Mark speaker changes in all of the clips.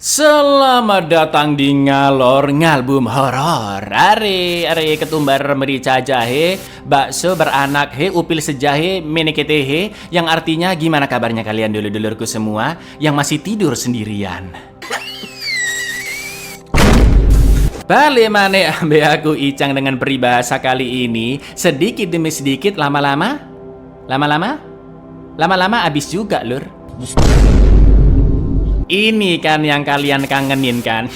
Speaker 1: Selamat datang di Ngalor Ngalbum Horor. Are ketumbar merica jahe, bakso beranak he, upil sejahe, menekete he. Yang artinya gimana kabarnya kalian dulur-dulurku semua yang masih tidur sendirian? Bale mane ambe aku Icang dengan peribahasa kali ini. Sedikit demi sedikit, lama-lama habis juga lur. Ini kan yang kalian kangenin kan?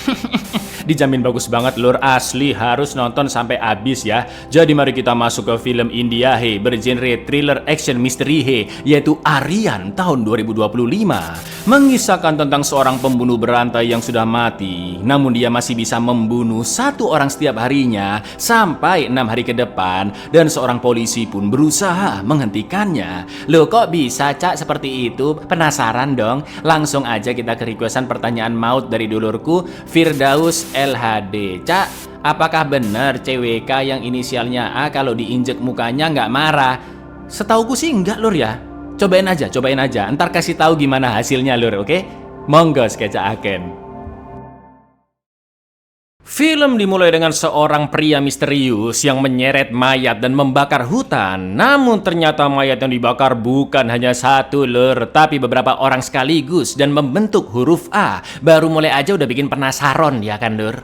Speaker 1: Dijamin bagus banget lur, asli harus nonton sampai habis ya. Jadi mari kita masuk ke film India he, bergenre thriller action misteri he, yaitu Aryan tahun 2025. Mengisahkan tentang seorang pembunuh berantai yang sudah mati, namun dia masih bisa membunuh satu orang setiap harinya sampai 6 hari ke depan, dan seorang polisi pun berusaha menghentikannya. Loh kok bisa Cak seperti itu? Penasaran dong? Langsung aja kita ke requestan pertanyaan maut dari dulurku Firdaus LHD. Cak, apakah benar CWK yang inisialnya A kalau diinjek mukanya nggak marah? Setauku sih enggak lur ya. Cobain aja. Ntar kasih tahu gimana hasilnya lur, oke? Monggo skecaaken. Film dimulai dengan seorang pria misterius yang menyeret mayat dan membakar hutan. Namun ternyata mayat yang dibakar bukan hanya satu lur, tapi beberapa orang sekaligus dan membentuk huruf A. Baru mulai aja udah bikin penasaran ya kan lur?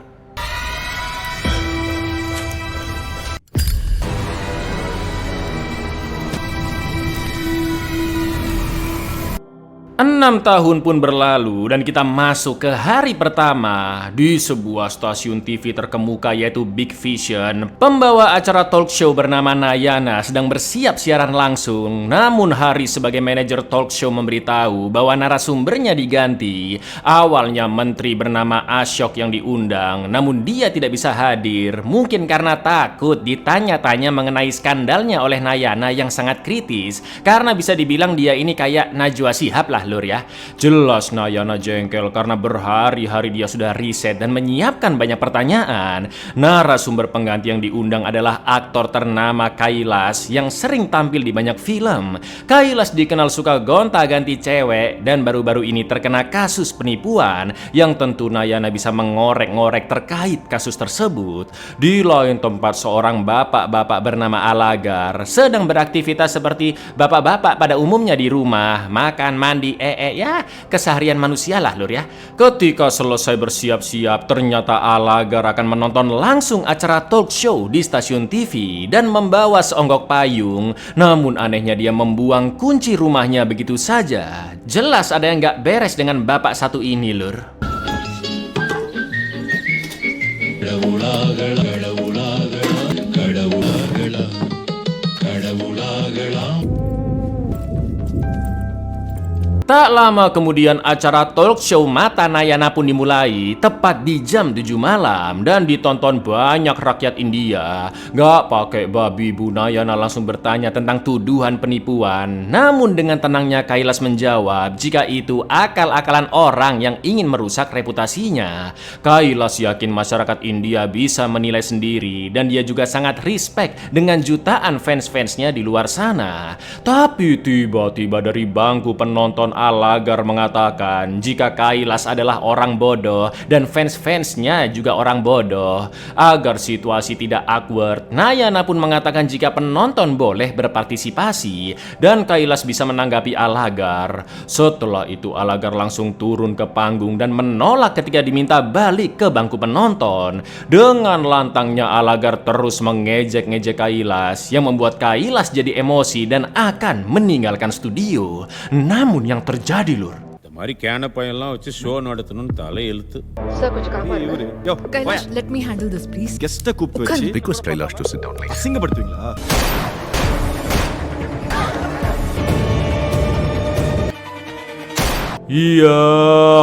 Speaker 1: 6 tahun pun berlalu dan kita masuk ke hari pertama di sebuah stasiun TV terkemuka yaitu Big Vision. Pembawa acara talk show bernama Nayana sedang bersiap siaran langsung. Namun Hari sebagai manajer talk show memberitahu bahwa narasumbernya diganti. Awalnya menteri bernama Ashok yang diundang, namun dia tidak bisa hadir. Mungkin karena takut ditanya-tanya mengenai skandalnya oleh Nayana yang sangat kritis. Karena bisa dibilang dia ini kayak Najwa Shihab lah lur ya. Jelas Nayana jengkel karena berhari-hari dia sudah riset dan menyiapkan banyak pertanyaan. Narasumber pengganti yang diundang adalah aktor ternama Kailas yang sering tampil di banyak film. Kailas dikenal suka gonta-ganti cewek dan baru-baru ini terkena kasus penipuan yang tentu Nayana bisa mengorek-ngorek terkait kasus tersebut. Di lain tempat seorang bapak-bapak bernama Alagar sedang beraktivitas seperti bapak-bapak pada umumnya di rumah, makan, mandi, ya keseharian manusia lah lur ya. Ketika selesai bersiap-siap, ternyata Alagar akan menonton langsung acara talk show di stasiun TV dan membawa seonggok payung. Namun anehnya dia membuang kunci rumahnya begitu saja. Jelas ada yang gak beres dengan bapak satu ini lur. Tak lama kemudian acara talk show Mata Nayana pun dimulai tepat di jam 7 malam dan ditonton banyak rakyat India. Gak pakai babi Bu Nayana langsung bertanya tentang tuduhan penipuan. Namun dengan tenangnya Kailas menjawab jika itu akal-akalan orang yang ingin merusak reputasinya. Kailas yakin masyarakat India bisa menilai sendiri dan dia juga sangat respect dengan jutaan fans-fansnya di luar sana. Tapi tiba-tiba dari bangku penonton Alagar mengatakan jika Kailas adalah orang bodoh dan fans-fansnya juga orang bodoh. Agar situasi tidak awkward, Nayana pun mengatakan jika penonton boleh berpartisipasi dan Kailas bisa menanggapi Alagar. Setelah itu Alagar langsung turun ke panggung dan menolak ketika diminta balik ke bangku penonton. Dengan lantangnya Alagar terus mengejek-ngejek Kailas yang membuat Kailas jadi emosi dan akan meninggalkan studio. Namun yang terjadi lur,
Speaker 2: இந்த மாதிரி கேனப்பையெல்லாம் வச்சு ஷோ நடத்தணும்னு தலை எழுத்து.
Speaker 3: Sir, கொஞ்சம் காப்பாடுங்க.
Speaker 4: Kailash, let me handle this, please.
Speaker 5: கெஸ்ட கூப்பிட்டு வச்சு
Speaker 6: Request Kailash to sit down, please.
Speaker 5: அசிங்கப்படுத்துவீங்களா?
Speaker 1: iya,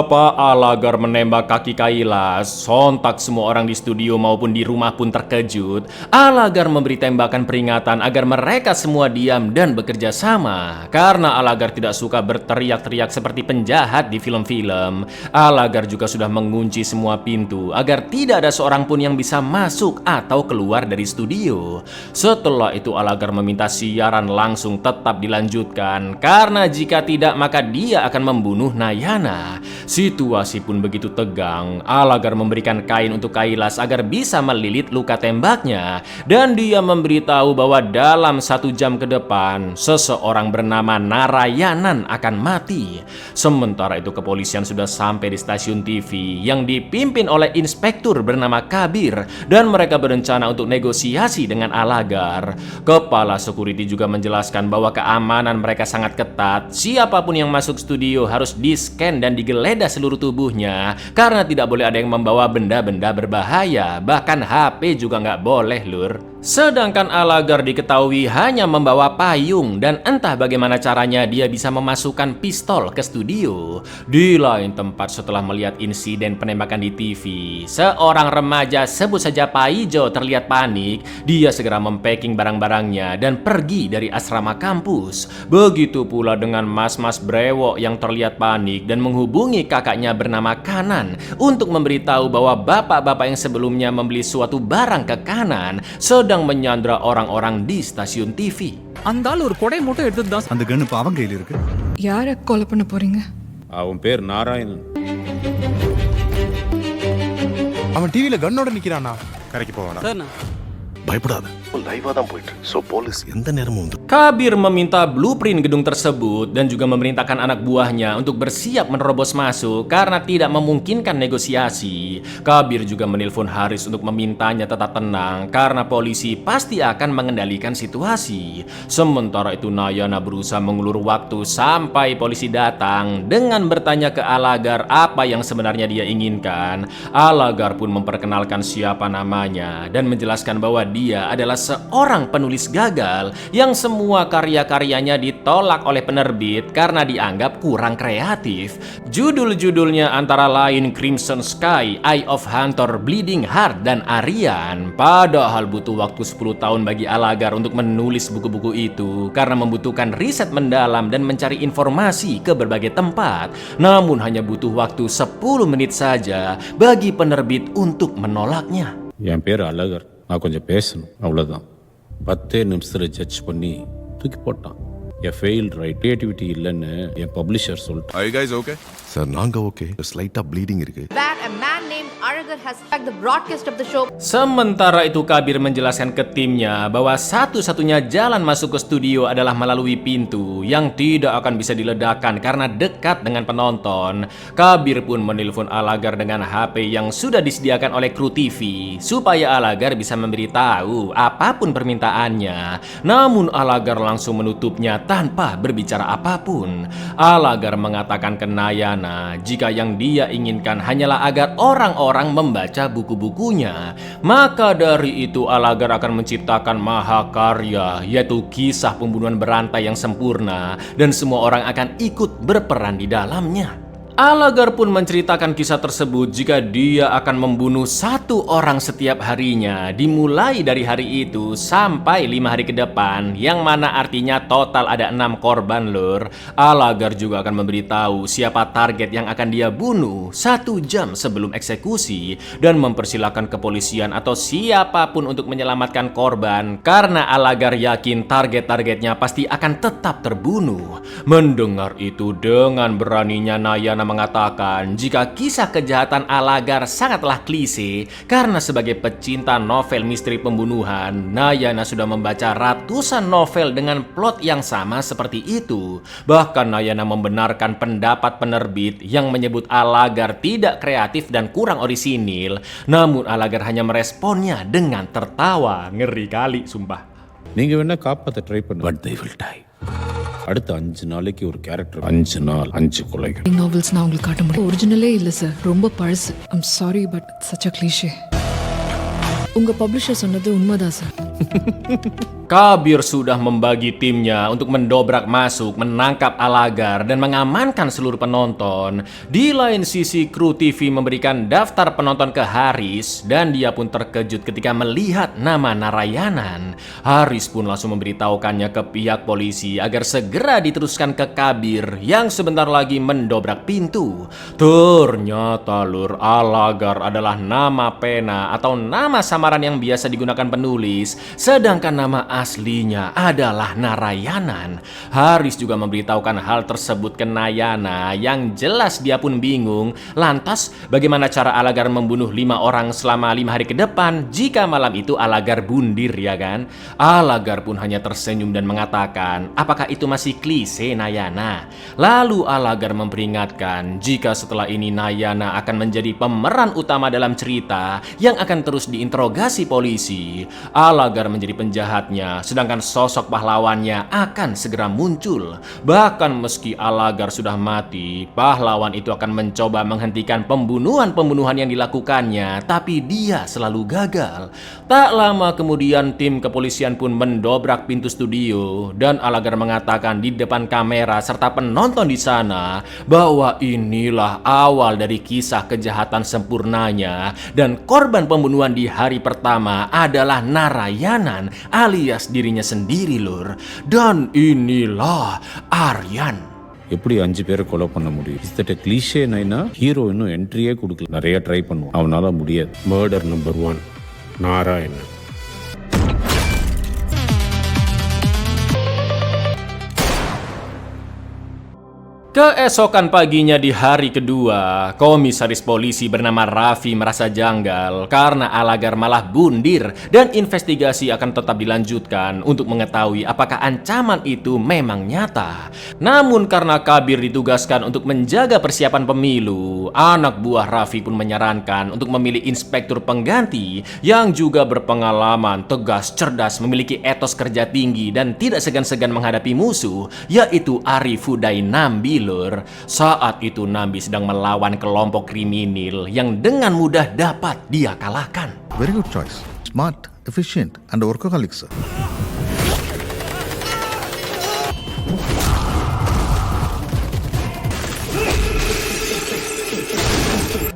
Speaker 1: Pak Alagar menembak kaki Kailas. Sontak semua orang di studio maupun di rumah pun terkejut. Alagar memberi tembakan peringatan agar mereka semua diam dan bekerja sama. Karena Alagar tidak suka berteriak-teriak seperti penjahat di film-film. Alagar juga sudah mengunci semua pintu agar tidak ada seorang pun yang bisa masuk atau keluar dari studio. Setelah itu Alagar meminta siaran langsung tetap dilanjutkan. Karena jika tidak maka dia akan membunuh Nayana. Situasi pun begitu tegang. Alagar memberikan kain untuk Kailas agar bisa melilit luka tembaknya. Dan dia memberitahu bahwa dalam 1 jam ke depan, seseorang bernama Narayanan akan mati. Sementara itu kepolisian sudah sampai di stasiun TV yang dipimpin oleh inspektur bernama Kabir. Dan mereka berencana untuk negosiasi dengan Alagar. Kepala security juga menjelaskan bahwa keamanan mereka sangat ketat. Siapapun yang masuk studio harus di-scan dan digeledah seluruh tubuhnya karena tidak boleh ada yang membawa benda-benda berbahaya. Bahkan HP juga nggak boleh, Lur. Sedangkan Alagar diketahui hanya membawa payung dan entah bagaimana caranya dia bisa memasukkan pistol ke studio. Di lain tempat setelah melihat insiden penembakan di TV, seorang remaja sebut saja Paijo terlihat panik. Dia segera mempacking barang-barangnya dan pergi dari asrama kampus. Begitu pula dengan mas-mas brewok yang terlihat panik dan menghubungi kakaknya bernama Kanan untuk memberitahu bahwa bapak-bapak yang sebelumnya membeli suatu barang ke Kanan sedang menyandra orang-orang di stasiun TV.
Speaker 5: அந்த ஆள் ஒரு கொடை மட்டும் எடுத்து தான்
Speaker 6: அந்த கன் இப்ப அவன் கையில இருக்கு.
Speaker 4: யாரை கொலை பண்ண போறீங்க?
Speaker 2: அவன் பேர் நாராயணன்.
Speaker 7: அவன் டிவில கன்னோட நிக்கிறானா?
Speaker 6: கரைக்கு போவானா?
Speaker 5: சார்
Speaker 8: பயப்படாத, லைவா தான் போயிட்டு இருக்கு. சோ போலீஸ் எந்த நேரமும் வந்து.
Speaker 1: Kabir meminta blueprint gedung tersebut dan juga memerintahkan anak buahnya untuk bersiap menerobos masuk karena tidak memungkinkan negosiasi. Kabir juga menelpon Haris untuk memintanya tetap tenang karena polisi pasti akan mengendalikan situasi. Sementara itu Nayana berusaha mengulur waktu sampai polisi datang dengan bertanya ke Alagar apa yang sebenarnya dia inginkan. Alagar pun memperkenalkan siapa namanya dan menjelaskan bahwa dia adalah seorang penulis gagal yang semua karya-karyanya ditolak oleh penerbit karena dianggap kurang kreatif. Judul-judulnya antara lain Crimson Sky, Eye of Hunter, Bleeding Heart, dan Aryan. Padahal butuh waktu 10 tahun bagi Alagar untuk menulis buku-buku itu karena membutuhkan riset mendalam dan mencari informasi ke berbagai tempat. Namun hanya butuh waktu 10 menit saja bagi penerbit untuk menolaknya.
Speaker 2: என் பேர் அழகர். நான் கொஞ்சம் பேசணும், அவ்வளோதான். 10 நிமிஷத்தில் ஜட்ஜ் பண்ணி தூக்கி போட்டான். என் failed right creativity இல்லைன்னு என் பப்ளிஷர் சொல்லிட்டு.
Speaker 8: Are you guys okay? Sir நாங்க ஓகே. ஸ்லைட்டா ப்ளீடிங் இருக்கு.
Speaker 3: That a man named Alagar has attacked the broadcast of the show.
Speaker 1: Sementara itu Kabir menjelaskan ke timnya bahwa satu-satunya jalan masuk ke studio adalah melalui pintu yang tidak akan bisa diledakkan karena dekat dengan penonton. Kabir pun menelpon Alagar dengan HP yang sudah disediakan oleh kru TV supaya Alagar bisa memberitahu apapun permintaannya. Namun Alagar langsung menutupnya tanpa berbicara apapun. Alagar mengatakan ke Nayana jika yang dia inginkan hanyalah agar orang-orang membaca buku-bukunya. Maka dari itu Alagar akan menciptakan mahakarya, yaitu kisah pembunuhan berantai yang sempurna dan semua orang akan ikut berperan di dalamnya. Alagar pun menceritakan kisah tersebut jika dia akan membunuh 1 orang setiap harinya dimulai dari hari itu sampai 5 hari ke depan, yang mana artinya total ada 6 korban, Lur. Alagar juga akan memberitahu siapa target yang akan dia bunuh 1 jam sebelum eksekusi dan mempersilahkan kepolisian atau siapapun untuk menyelamatkan korban karena Alagar yakin target-targetnya pasti akan tetap terbunuh. Mendengar itu dengan beraninya Nayana mengatakan jika kisah kejahatan Alagar sangatlah klise karena sebagai pecinta novel misteri pembunuhan, Nayana sudah membaca ratusan novel dengan plot yang sama seperti itu. Bahkan Nayana membenarkan pendapat penerbit yang menyebut Alagar tidak kreatif dan kurang orisinil. Namun Alagar hanya meresponnya dengan tertawa. Ngeri kali sumpah.
Speaker 2: நீங்கள் வேணா காப்பாற்ற ட்ரை பண்ணுங்க.
Speaker 8: But they will die.
Speaker 2: அடுத்த 5 நாளைக்கு ஒரு கேரக்டர், 5 நாள் 5 கொலைகள்.
Speaker 4: நாவல்ஸ் நான் உங்களுக்கு காட்ட முடியும். ஒரிஜினலே இல்ல சார், ரொம்ப பழசு. I'm sorry but such a cliché. உங்க பப்ளிஷர் சொன்னது உண்மைதான் sir.
Speaker 1: Kabir sudah membagi timnya untuk mendobrak masuk, menangkap Alagar, dan mengamankan seluruh penonton. Di lain sisi, kru TV memberikan daftar penonton ke Haris, dan dia pun terkejut ketika melihat nama Narayanan. Haris pun langsung memberitahukannya ke pihak polisi agar segera diteruskan ke Kabir yang sebentar lagi mendobrak pintu. Ternyata, Lur, Alagar adalah nama pena atau nama samaran yang biasa digunakan penulis, sedangkan nama aslinya adalah Narayanan. Haris juga memberitahukan hal tersebut ke Nayana yang jelas dia pun bingung. Lantas bagaimana cara Alagar membunuh 5 orang selama 5 hari ke depan jika malam itu Alagar bundir, ya kan? Alagar pun hanya tersenyum dan mengatakan, apakah itu masih klise Nayana? Lalu Alagar memperingatkan jika setelah ini Nayana akan menjadi pemeran utama dalam cerita yang akan terus diinterogasi polisi. Alagar menjadi penjahatnya, sedangkan sosok pahlawannya akan segera muncul. Bahkan meski Alagar sudah mati, pahlawan itu akan mencoba menghentikan pembunuhan-pembunuhan yang dilakukannya, tapi dia selalu gagal. Tak lama kemudian tim kepolisian pun mendobrak pintu studio dan Alagar mengatakan di depan kamera serta penonton di sana bahwa inilah awal dari kisah kejahatan sempurnanya dan korban pembunuhan di hari pertama adalah Narayanan alias dirinya sendiri lur. Dan inilah Aryan.
Speaker 2: எப்படி 5 பேரை கொலை பண்ண முடியும்? இத்தட்ட கிளீஷே நைனா ஹீரோ இன்னும் என்ட்ரியே கொடுக்கல. நிறைய ட்ரை பண்ணுவான், அவனால முடியாது. Murder number 1 Narayanan.
Speaker 1: Keesokan paginya di hari kedua, komisaris polisi bernama Raffi merasa janggal karena Alagar malah bundir dan investigasi akan tetap dilanjutkan untuk mengetahui apakah ancaman itu memang nyata. Namun karena Kabir ditugaskan untuk menjaga persiapan pemilu, anak buah Raffi pun menyarankan untuk memilih inspektur pengganti yang juga berpengalaman, tegas, cerdas, memiliki etos kerja tinggi dan tidak segan-segan menghadapi musuh, yaitu Arifuddai Nambi. Saat itu Nambi sedang melawan kelompok kriminal yang dengan mudah dapat dia kalahkan.
Speaker 6: Very good choice. Smart, efficient, and workaholic, sir.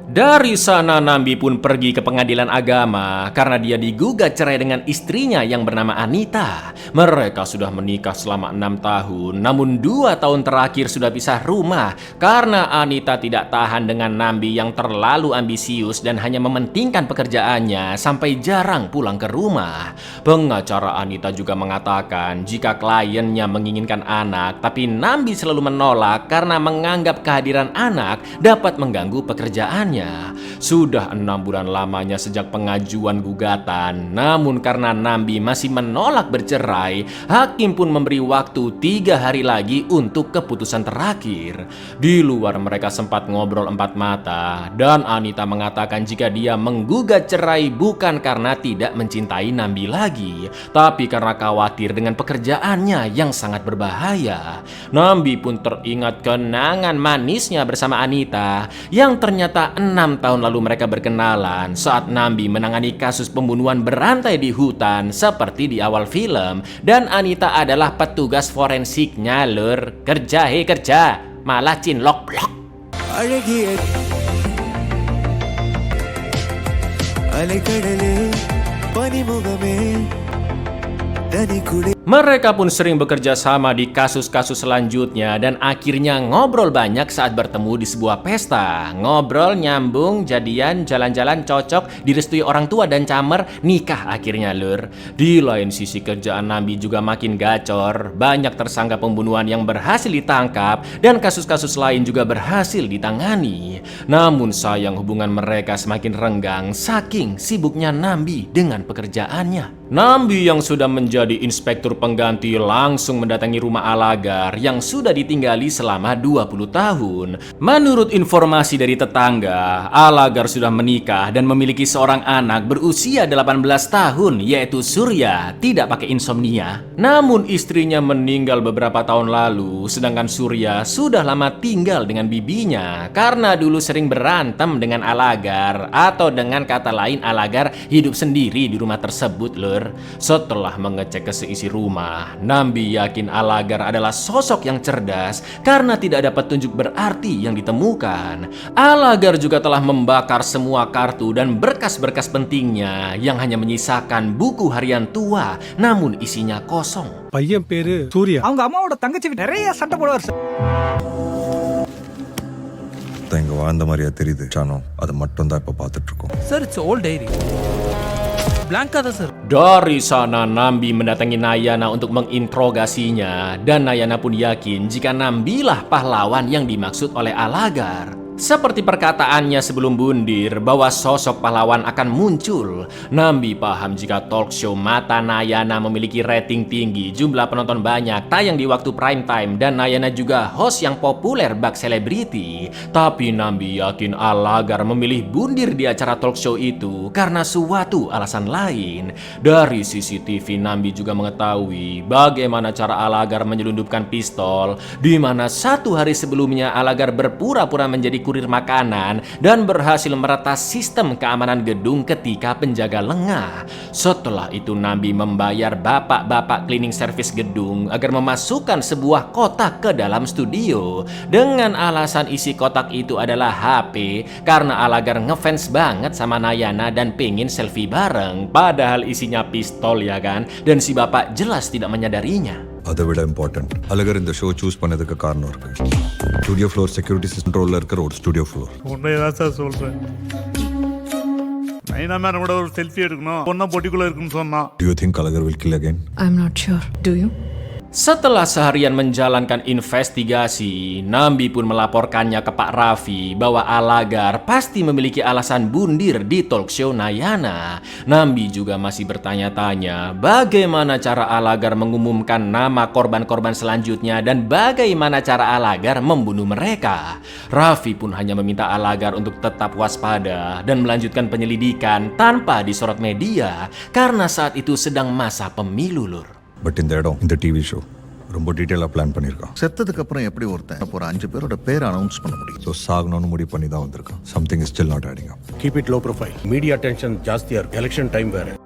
Speaker 1: Dari sana Nambi pun pergi ke pengadilan agama karena dia digugat cerai dengan istrinya yang bernama Anita. Mereka sudah menikah selama 6 tahun, namun 2 tahun terakhir sudah pisah rumah karena Anita tidak tahan dengan Nambi yang terlalu ambisius dan hanya mementingkan pekerjaannya sampai jarang pulang ke rumah. Pengacara Anita juga mengatakan jika kliennya menginginkan anak, tapi Nambi selalu menolak karena menganggap kehadiran anak dapat mengganggu pekerjaannya. Sudah 6 bulan lamanya sejak pengajuan gugatan, namun karena Nambi masih menolak bercerai, hakim pun memberi waktu 3 hari lagi untuk keputusan terakhir. Di luar mereka sempat ngobrol 4 mata dan Anita mengatakan jika dia menggugat cerai bukan karena tidak mencintai Nambi lagi, tapi karena khawatir dengan pekerjaannya yang sangat berbahaya. Nambi pun teringat kenangan manisnya bersama Anita yang ternyata 6 tahun lalu mereka berkenalan saat Nambi menangani kasus pembunuhan berantai di hutan seperti di awal film, dan Anita adalah petugas forensiknya lur. Kerja kerja, malah cinlok blok. Mereka pun sering bekerja sama di kasus-kasus selanjutnya dan akhirnya ngobrol banyak saat bertemu di sebuah pesta. Ngobrol, nyambung, jadian, jalan-jalan, cocok, direstui orang tua dan camer, nikah akhirnya lur. Di lain sisi kerjaan Nambi juga makin gacor. Banyak tersangka pembunuhan yang berhasil ditangkap dan kasus-kasus lain juga berhasil ditangani. Namun sayang hubungan mereka semakin renggang saking sibuknya Nambi dengan pekerjaannya. Nambi yang sudah menjadi inspektur pengganti langsung mendatangi rumah Alagar yang sudah ditinggali selama 20 tahun. Menurut informasi dari tetangga, Alagar sudah menikah dan memiliki seorang anak berusia 18 tahun yaitu Surya, tidak pakai insomnia. Namun istrinya meninggal beberapa tahun lalu, sedangkan Surya sudah lama tinggal dengan bibinya karena dulu sering berantem dengan Alagar, atau dengan kata lain Alagar hidup sendiri di rumah tersebut lur. Setelah mengecek ke seisi rumah, Nambi yakin Alagar adalah sosok yang cerdas karena tidak ada petunjuk berarti yang ditemukan. Alagar juga telah membakar semua kartu dan berkas-berkas pentingnya yang hanya menyisakan buku harian tua namun isinya kosong.
Speaker 5: பையன் பேரு சூர்யா. அவங்க அம்மாவோட தங்கச்சி நிறைய சண்டை போடுவார் சார்.
Speaker 6: இங்க வாழ்ந்த மாதிரியா தெரியுது சானோ, அது மட்டும் தான் இப்ப பாத்துட்டு இருக்கோம்.
Speaker 5: Sir it's old diary. blank ada sir.
Speaker 1: Dari sana Nambi mendatangi Nayana untuk menginterogasinya dan Nayana pun yakin jika Nambilah pahlawan yang dimaksud oleh Alagar. Seperti perkataannya sebelum bundir bahwa sosok pahlawan akan muncul, Nambi paham jika talk show Mata Nayana memiliki rating tinggi, jumlah penonton banyak, tayang di waktu prime time, dan Nayana juga host yang populer bak selebriti. Tapi Nambi yakin Alagar memilih bundir di acara talk show itu karena suatu alasan lain. Dari CCTV Nambi juga mengetahui bagaimana cara Alagar menyelundupkan pistol, di mana 1 hari sebelumnya Alagar berpura-pura menjadi kurir makanan dan berhasil meretas sistem keamanan gedung ketika penjaga lengah. Setelah itu Nambi membayar bapak-bapak cleaning service gedung agar memasukkan sebuah kotak ke dalam studio dengan alasan isi kotak itu adalah HP karena Alagar ngefans banget sama Nayana dan pengen selfie bareng, padahal isinya pistol ya kan, dan si bapak jelas tidak menyadarinya.
Speaker 9: அதை விட இம்பார்ட்டன்ட் அழகர் இந்த show choose பண்ணதுக்கு காரணம் இருக்கு. Studio floor security கண்ட்ரோல்ல இருக்கிற ஒரு studio floor.
Speaker 10: உண்மையதான் சார் சொல்றேன். நைனா மேடம் கூட ஒரு செல்ஃபி எடுக்கணும், பொண்ணா பொட்டிக்குள்ள இருக்குன்னு சொன்னா.
Speaker 9: Do you think Azhagar will kill again?
Speaker 4: I'm not sure. Do you?
Speaker 1: Setelah seharian menjalankan investigasi, Nambi pun melaporkannya ke Pak Raffi bahwa Alagar pasti memiliki alasan bundir di talk show Nayana. Nambi juga masih bertanya-tanya bagaimana cara Alagar mengumumkan nama korban-korban selanjutnya dan bagaimana cara Alagar membunuh mereka. Raffi pun hanya meminta Alagar untuk tetap waspada dan melanjutkan penyelidikan tanpa disorot media karena saat itu sedang masa pemilu, Lur.
Speaker 9: But இந்த இடம் இந்த TV show ரொம்ப டீட்டெயிலாக பிளான் பண்ணியிருக்கான்.
Speaker 6: செத்ததுக்கு அப்புறம் எப்படி ஒருத்தன் ஒரு 5 பேரோட பேர் அனௌன்ஸ் பண்ண முடியும்?
Speaker 9: ஸோ சாகணும்னு முடிவு பண்ணி தான் வந்திருக்கான். Something is still not adding up.
Speaker 8: Keep it low profile. Media attention ஜாஸ்தியா இருக்கு. Election time வேற.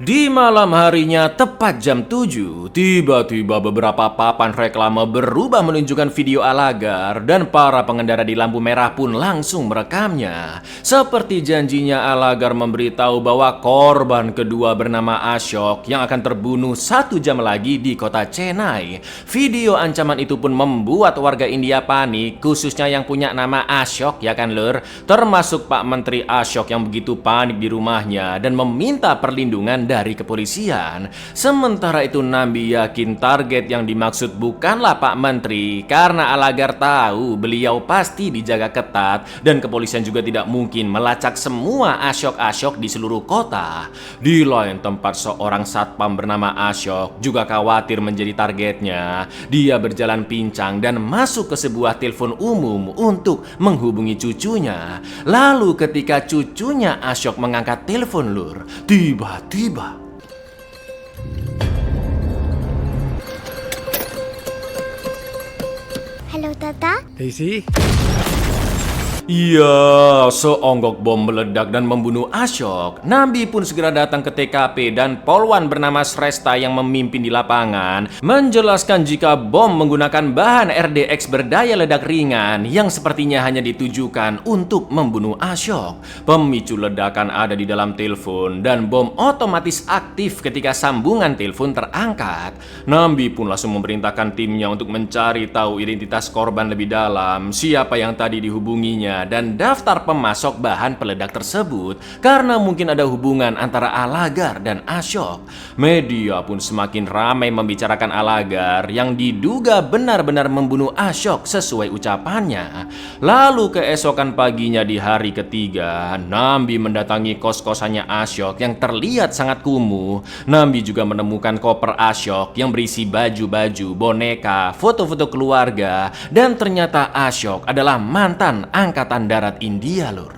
Speaker 1: Di malam harinya tepat jam 7, tiba-tiba beberapa papan reklame berubah menunjukkan video Alagar dan para pengendara di lampu merah pun langsung merekamnya. Seperti janjinya Alagar memberitahu bahwa korban kedua bernama Ashok yang akan terbunuh 1 jam lagi di kota Chennai. Video ancaman itu pun membuat warga India panik, khususnya yang punya nama Ashok ya kan Lur, termasuk Pak Menteri Ashok yang begitu panik di rumahnya dan meminta perlindungan dari kepolisian. Sementara itu Nambi yakin target yang dimaksud bukanlah Pak Menteri karena Alagar tahu beliau pasti dijaga ketat dan kepolisian juga tidak mungkin melacak semua Ashok-Ashok di seluruh kota. Di lain tempat seorang satpam bernama Ashok juga khawatir menjadi targetnya. Dia berjalan pincang dan masuk ke sebuah telepon umum untuk menghubungi cucunya. Lalu ketika cucunya Ashok mengangkat telepon Lur, tiba-tiba
Speaker 11: Halo Tata.
Speaker 5: Daisy.
Speaker 1: Iya, seonggok bom meledak dan membunuh Ashok. Nambi pun segera datang ke TKP dan polwan bernama Sresta yang memimpin di lapangan menjelaskan jika bom menggunakan bahan RDX berdaya ledak ringan yang sepertinya hanya ditujukan untuk membunuh Ashok. Pemicu ledakan ada di dalam telepon dan bom otomatis aktif ketika sambungan telepon terangkat. Nambi pun langsung memerintahkan timnya untuk mencari tahu identitas korban lebih dalam, siapa yang tadi dihubunginya, dan daftar pemasok bahan peledak tersebut karena mungkin ada hubungan antara Alagar dan Ashok. Media pun semakin ramai membicarakan Alagar yang diduga benar-benar membunuh Ashok sesuai ucapannya. Lalu keesokan paginya di hari ketiga, Nambi mendatangi kos-kosannya Ashok yang terlihat sangat kumuh. Nambi juga menemukan koper Ashok yang berisi baju-baju, boneka, foto-foto keluarga, dan ternyata Ashok adalah mantan angkatan darat India, Lur.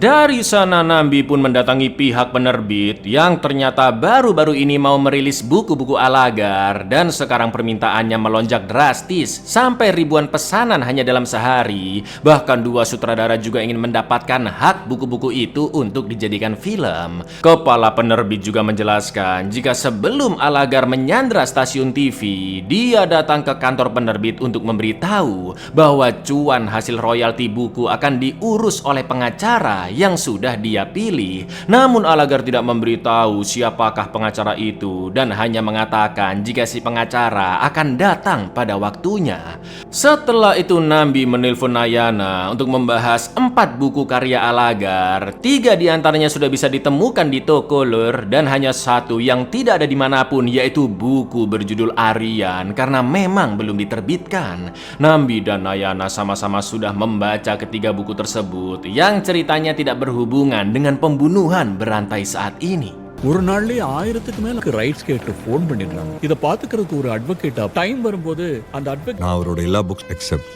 Speaker 1: Dari sana Nambi pun mendatangi pihak penerbit yang ternyata baru-baru ini mau merilis buku-buku Alagar dan sekarang permintaannya melonjak drastis sampai ribuan pesanan hanya dalam sehari. Bahkan 2 sutradara juga ingin mendapatkan hak buku-buku itu untuk dijadikan film. Kepala penerbit juga menjelaskan jika sebelum Alagar menyandra stasiun TV, dia datang ke kantor penerbit untuk memberitahu bahwa cuan hasil royalti buku akan diurus oleh pengacara yang sudah dia pilih. Namun Alagar tidak memberitahu siapakah pengacara itu dan hanya mengatakan jika si pengacara akan datang pada waktunya. Setelah itu Nambi menelpon Nayana untuk membahas 4 buku karya Alagar. 3 diantaranya sudah bisa ditemukan di toko Lur dan hanya 1 yang tidak ada dimanapun, yaitu buku berjudul Aryan karena memang belum diterbitkan. Nambi dan Nayana sama-sama sudah membaca ketiga buku tersebut yang ceritanya tidak berhubungan dengan pembunuhan berantai saat ini.
Speaker 5: ஒரு நாள்லயே 1000க்கு மேல ரைட்ஸ் கேட்டு ஃபோன் பண்ணிடுறாங்க. இத பாத்துக்கிறதுக்கு ஒரு அட்வொகேட்டா டைம் வரும்போது அந்த அட்வொகேட்
Speaker 9: நான் அவரோட எல்லா புக்ஸ் எக்ஸெப்ட்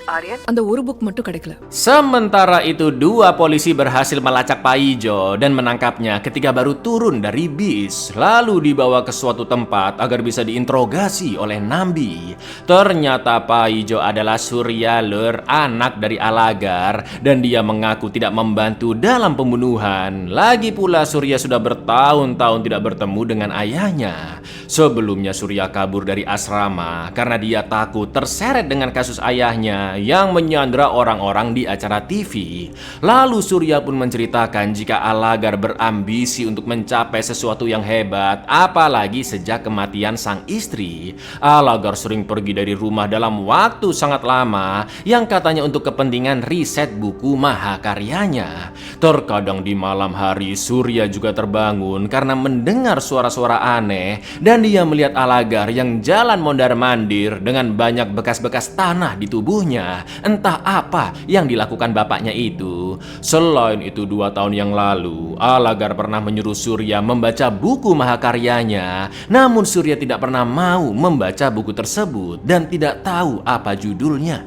Speaker 4: அந்த ஒரு புக் மட்டும் கிடைக்கல.
Speaker 1: Sementara itu 2 polisi berhasil melacak Paijo dan menangkapnya ketika baru turun dari bis, lalu dibawa ke suatu tempat agar bisa diinterogasi oleh Nambi. Ternyata Paijo adalah Surya Lur, anak dari Alagar, dan dia mengaku tidak membantu dalam pembunuhan. Lagi pula Surya sudah bertahun-tahun tidak bertemu dengan ayahnya. Sebelumnya Surya kabur dari asrama karena dia takut terseret dengan kasus ayahnya yang menyandra orang-orang di acara TV. Lalu Surya pun menceritakan jika Alagar berambisi untuk mencapai sesuatu yang hebat, apalagi sejak kematian sang istri. Alagar sering pergi dari rumah dalam waktu sangat lama yang katanya untuk kepentingan riset buku mahakaryanya. Terkadang di malam hari Surya juga terbangun karena mendengar suara-suara aneh dan dia melihat Alagar yang jalan mondar-mandir dengan banyak bekas-bekas tanah di tubuhnya. Entah apa yang dilakukan bapaknya itu. Selain itu 2 tahun yang lalu Alagar pernah menyuruh Surya membaca buku mahakaryanya. Namun Surya tidak pernah mau membaca buku tersebut dan tidak tahu apa judulnya.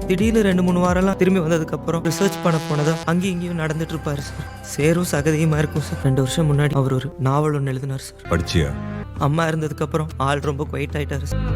Speaker 11: திடீர்னு 2-3 வாரம்லாம் திரும்பி வந்ததுக்கு அப்புறம் ரிசர்ச் பண்ண போனதா அங்கேயும் இங்கேயும் நடந்துட்டு இருப்பாரு சார். சேரும் சகதியுமா இருக்கும் சார். 2 வருஷம் முன்னாடி அவர் ஒரு நாவல் ஒன்று எழுதினார் சார்.
Speaker 9: படிச்சியா?
Speaker 11: அம்மா இருந்ததுக்கு அப்புறம் ஆள் ரொம்ப குவைட் ஆயிட்டாரு sir.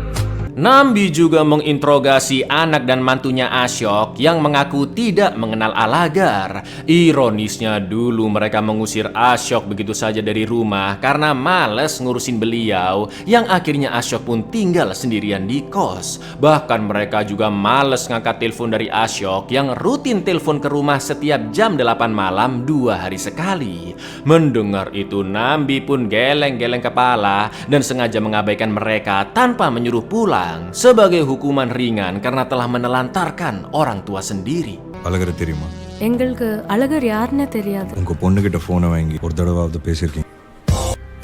Speaker 1: Nambi juga menginterogasi anak dan mantunya Ashok yang mengaku tidak mengenal Alagar. Ironisnya dulu mereka mengusir Ashok begitu saja dari rumah karena males ngurusin beliau, yang akhirnya Ashok pun tinggal sendirian di kos. Bahkan mereka juga males ngangkat telepon dari Ashok yang rutin telepon ke rumah setiap jam 8 malam 2 hari sekali. Mendengar itu Nambi pun geleng-geleng kepala dan sengaja mengabaikan mereka tanpa menyuruh pulang sebagai hukuman ringan karena telah menelantarkan orang tua sendiri.
Speaker 9: அழகரை தெரியுமா?
Speaker 3: எங்களுக்கு அழகர் யாருன்னு தெரியாது.
Speaker 9: உங்க பொண்ணுகிட்ட போனை வாங்கி ஒரு தடவாவது பேசியிருக்கீங்க?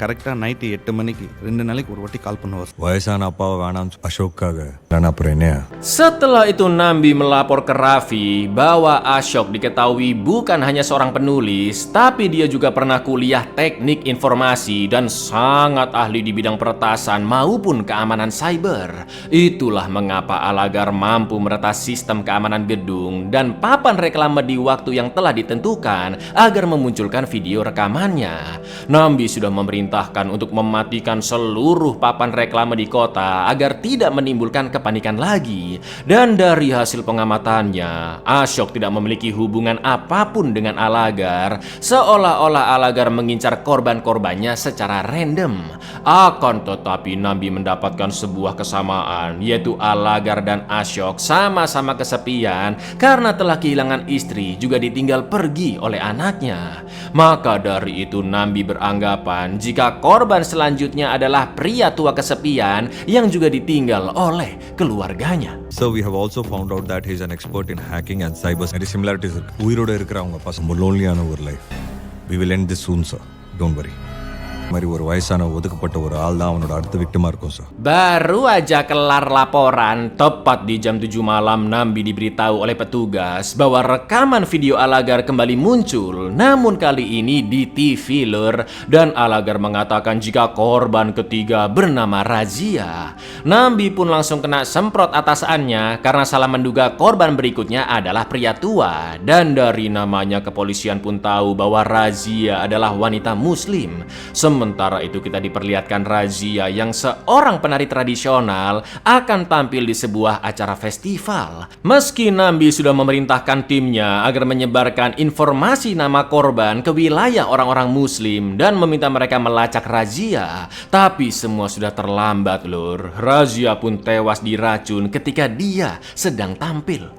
Speaker 7: கரெக்டாக நைட்டு 8 மணிக்கு 2 நாளைக்கு ஒரு வாட்டி கால் பண்ணுவார்.
Speaker 9: வயசான அப்பாவை வேணாம் அசோக்காக இல்லைன்னா அப்புறம் என்னையா?
Speaker 1: Setelah itu Nambi melapor ke Raffi bahwa Ashok diketahui bukan hanya seorang penulis, tapi dia juga pernah kuliah teknik informasi dan sangat ahli di bidang peretasan maupun keamanan cyber. Itulah mengapa Alagar mampu meretas sistem keamanan gedung dan papan reklame di waktu yang telah ditentukan agar memunculkan video rekamannya. Nambi sudah memerintahkan untuk mematikan seluruh papan reklame di kota agar tidak menimbulkan kepanikan lagi. Dan dari hasil pengamatannya, Ashok tidak memiliki hubungan apapun dengan Alagar, seolah-olah Alagar mengincar korban-korbannya secara random. Akan tetapi Nambi mendapatkan sebuah kesamaan, yaitu Alagar dan Ashok sama-sama kesepian karena telah kehilangan istri juga ditinggal pergi oleh anaknya. Maka dari itu Nambi beranggapan jika korban selanjutnya adalah pria tua kesepian yang juga ditinggal oleh keluarganya.
Speaker 9: So we have also found out that he is an expert in hacking and cyber. Very similarities. உயிரோட இருக்கிறவங்க பசங்க லோன்லியான ஒரு life. We will end this soon, sir. Don't worry. மாதிரி ஒரு வயசான ஒதுக்கப்பட்ட ஒரு ஆள் தான் அவனோட அடுத்த விக்டிமா இருக்கும் sir.
Speaker 1: Baru aja kelar laporan, tepat di jam 7 malam Nambi diberitahu oleh petugas bahwa rekaman video Alagar kembali muncul, namun kali ini di TV Lur, dan Alagar mengatakan jika korban ketiga bernama Razia. Nambi pun langsung kena semprot atasannya karena salah menduga korban berikutnya adalah pria tua, dan dari namanya kepolisian pun tahu bahwa Razia adalah wanita muslim. Sementara itu kita diperlihatkan Razia yang seorang penari tradisional akan tampil di sebuah acara festival. Meski Nambi sudah memerintahkan timnya agar menyebarkan informasi nama korban ke wilayah orang-orang muslim dan meminta mereka melacak Razia, tapi semua sudah terlambat Lur. Razia pun tewas diracun ketika dia sedang tampil.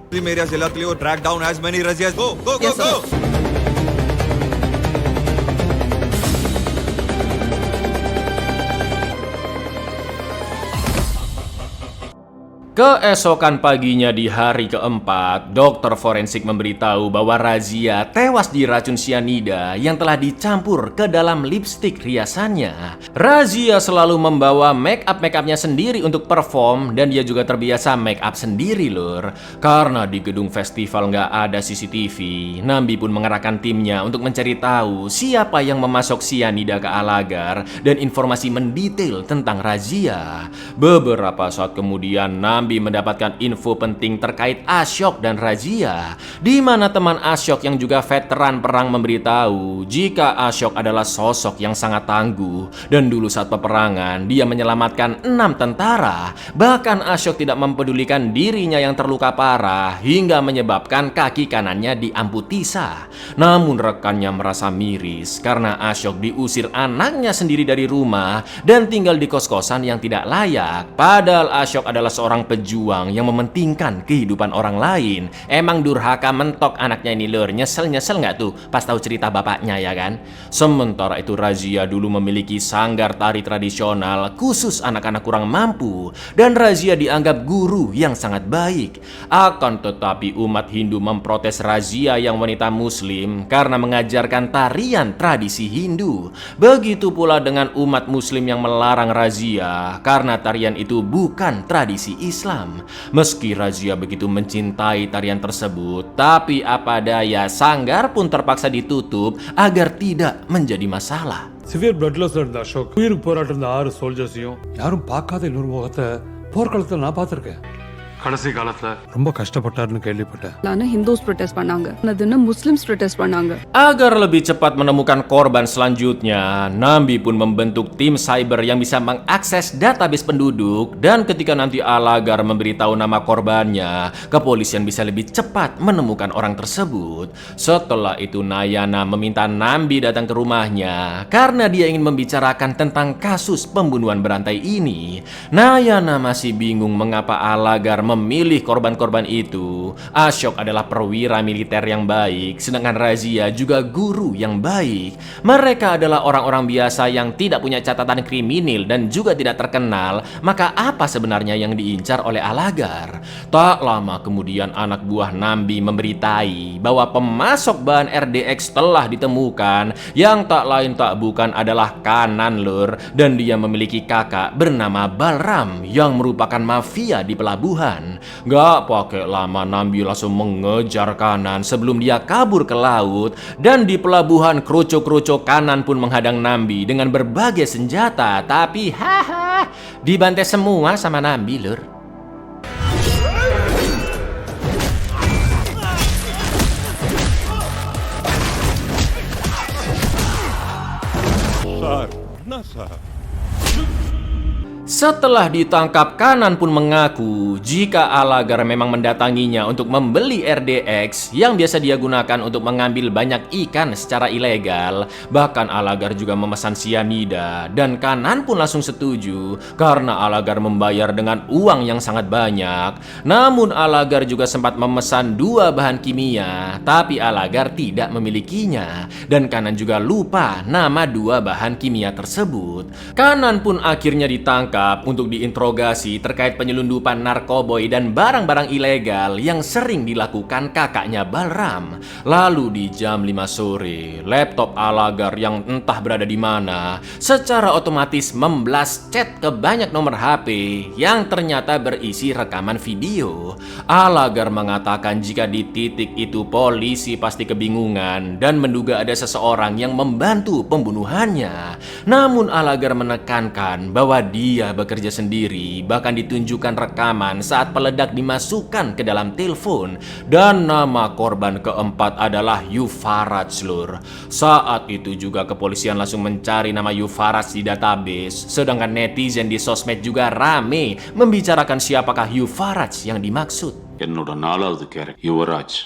Speaker 1: Keesokan paginya di hari keempat, dokter forensik memberitahu bahwa Razia tewas diracun sianida yang telah dicampur ke dalam lipstik riasannya. Razia selalu membawa make upnya sendiri untuk perform dan dia juga terbiasa make up sendiri lur. Karena di gedung festival nggak ada CCTV, Nambi pun mengerahkan timnya untuk mencari tahu siapa yang memasok sianida ke Alagar dan informasi mendetail tentang Razia. Beberapa saat kemudian Nambi mendapatkan info penting terkait Ashok dan Razia, di mana teman Ashok yang juga veteran perang memberitahu jika Ashok adalah sosok yang sangat tangguh dan dulu saat peperangan dia menyelamatkan 6 tentara. Bahkan Ashok tidak mempedulikan dirinya yang terluka parah hingga menyebabkan kaki kanannya diamputisa. Namun rekannya merasa miris karena Ashok diusir anaknya sendiri dari rumah dan tinggal di kos-kosan yang tidak layak. Padahal Ashok adalah seorang pejuang yang mementingkan kehidupan orang lain. Emang durhaka mentok anaknya ini lur. Nyesel nggak tuh pas tahu cerita bapaknya ya kan? Sementara itu Razia dulu memiliki sanggar tari tradisional khusus anak-anak kurang mampu dan Razia dianggap guru yang sangat baik. Akan tetapi umat Hindu memprotes Razia yang wanita muslim karena mengajarkan tarian tradisi Hindu. Begitu pula dengan umat muslim yang melarang Razia karena tarian itu bukan tradisi Islam. Meski Razia begitu mencintai tarian tersebut, tapi apa daya sanggar pun terpaksa ditutup agar tidak menjadi masalah.
Speaker 10: Severe blood loss இருந்த அசோக் உயிருக்கு போராட்டம் இருந்த 6 சோல்ஜர்ஸையும் யாரும் பார்க்காத இன்னொரு முகத்தை போர்க்களத்தில் நான் பார்த்துருக்கேன். கடைசி காலத்துல ரொம்ப கஷ்டப்பட்டாருன்னு கேள்விப்பட்டேன்.
Speaker 4: Hindus protest பண்ணாங்க. Muslims protest பண்ணாங்க.
Speaker 1: Agar lebih cepat menemukan korban selanjutnya, Nambi pun membentuk tim cyber yang bisa mengakses database penduduk dan ketika nanti Alagar memberitahu nama korbannya, kepolisian bisa lebih cepat menemukan orang tersebut. Setelah itu Nayana meminta Nambi datang ke rumahnya karena dia ingin membicarakan tentang kasus pembunuhan berantai ini. Nayana masih bingung mengapa Alagar memilih korban-korban itu. Ashok adalah perwira militer yang baik, sedangkan Razia juga guru yang baik. Mereka adalah orang-orang biasa yang tidak punya catatan kriminal dan juga tidak terkenal. Maka apa sebenarnya yang diincar oleh Alagar? Tak lama kemudian anak buah Nambi memberitai bahwa pemasok bahan RDX telah ditemukan, yang tak lain tak bukan adalah Kanan lur, dan dia memiliki kakak bernama Balram yang merupakan mafia di pelabuhan. Gak pakai lama Nambi langsung mengejar Kanan sebelum dia kabur ke laut, dan di pelabuhan kroco-kroco Kanan pun menghadang Nambi dengan berbagai senjata, tapi haha dibantai semua sama Nambi lur. Setelah ditangkap, Kanan pun mengaku jika Alagar memang mendatanginya untuk membeli RDX yang biasa dia gunakan untuk mengambil banyak ikan secara ilegal. Bahkan Alagar juga memesan sianida dan Kanan pun langsung setuju karena Alagar membayar dengan uang yang sangat banyak. Namun Alagar juga sempat memesan 2 bahan kimia, tapi Alagar tidak memilikinya dan Kanan juga lupa nama 2 bahan kimia tersebut. Kanan pun akhirnya ditangkap untuk diinterogasi terkait penyelundupan narkoboy dan barang-barang ilegal yang sering dilakukan kakaknya Balram. Lalu di jam 5 sore, laptop Alagar yang entah berada di mana secara otomatis memblast chat ke banyak nomor HP yang ternyata berisi rekaman video. Alagar mengatakan jika di titik itu polisi pasti kebingungan dan menduga ada seseorang yang membantu pembunuhannya. Namun Alagar menekankan bahwa dia bekerja sendiri, bahkan ditunjukkan rekaman saat peledak dimasukkan ke dalam telepon, dan nama korban keempat adalah Yufaraj lur. Saat itu juga kepolisian langsung mencari nama Yufaraj di database, sedangkan netizen di sosmed juga rame membicarakan siapakah Yufaraj yang dimaksud.
Speaker 2: என்னோட 4வது கேரக்டர் Yuvraj.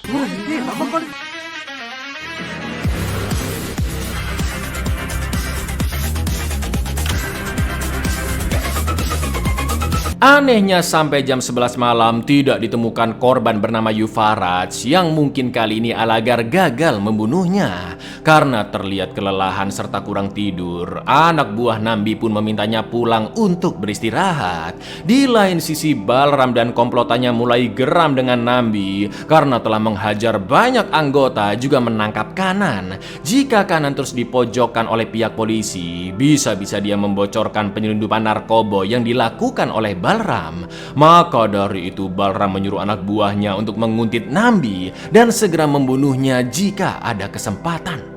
Speaker 1: Anehnya sampai jam 11 malam tidak ditemukan korban bernama Yufaraj yang mungkin kali ini Alagar gagal membunuhnya. Karena terlihat kelelahan serta kurang tidur, anak buah Nambi pun memintanya pulang untuk beristirahat. Di lain sisi, Balram dan komplotannya mulai geram dengan Nambi karena telah menghajar banyak anggota, juga menangkap Kanan. Jika Kanan terus dipojokkan oleh pihak polisi, bisa-bisa dia membocorkan penyelundupan narkoba yang dilakukan oleh Balram. Maka dari itu Balram menyuruh anak buahnya untuk menguntit Nambi dan segera membunuhnya jika ada kesempatan.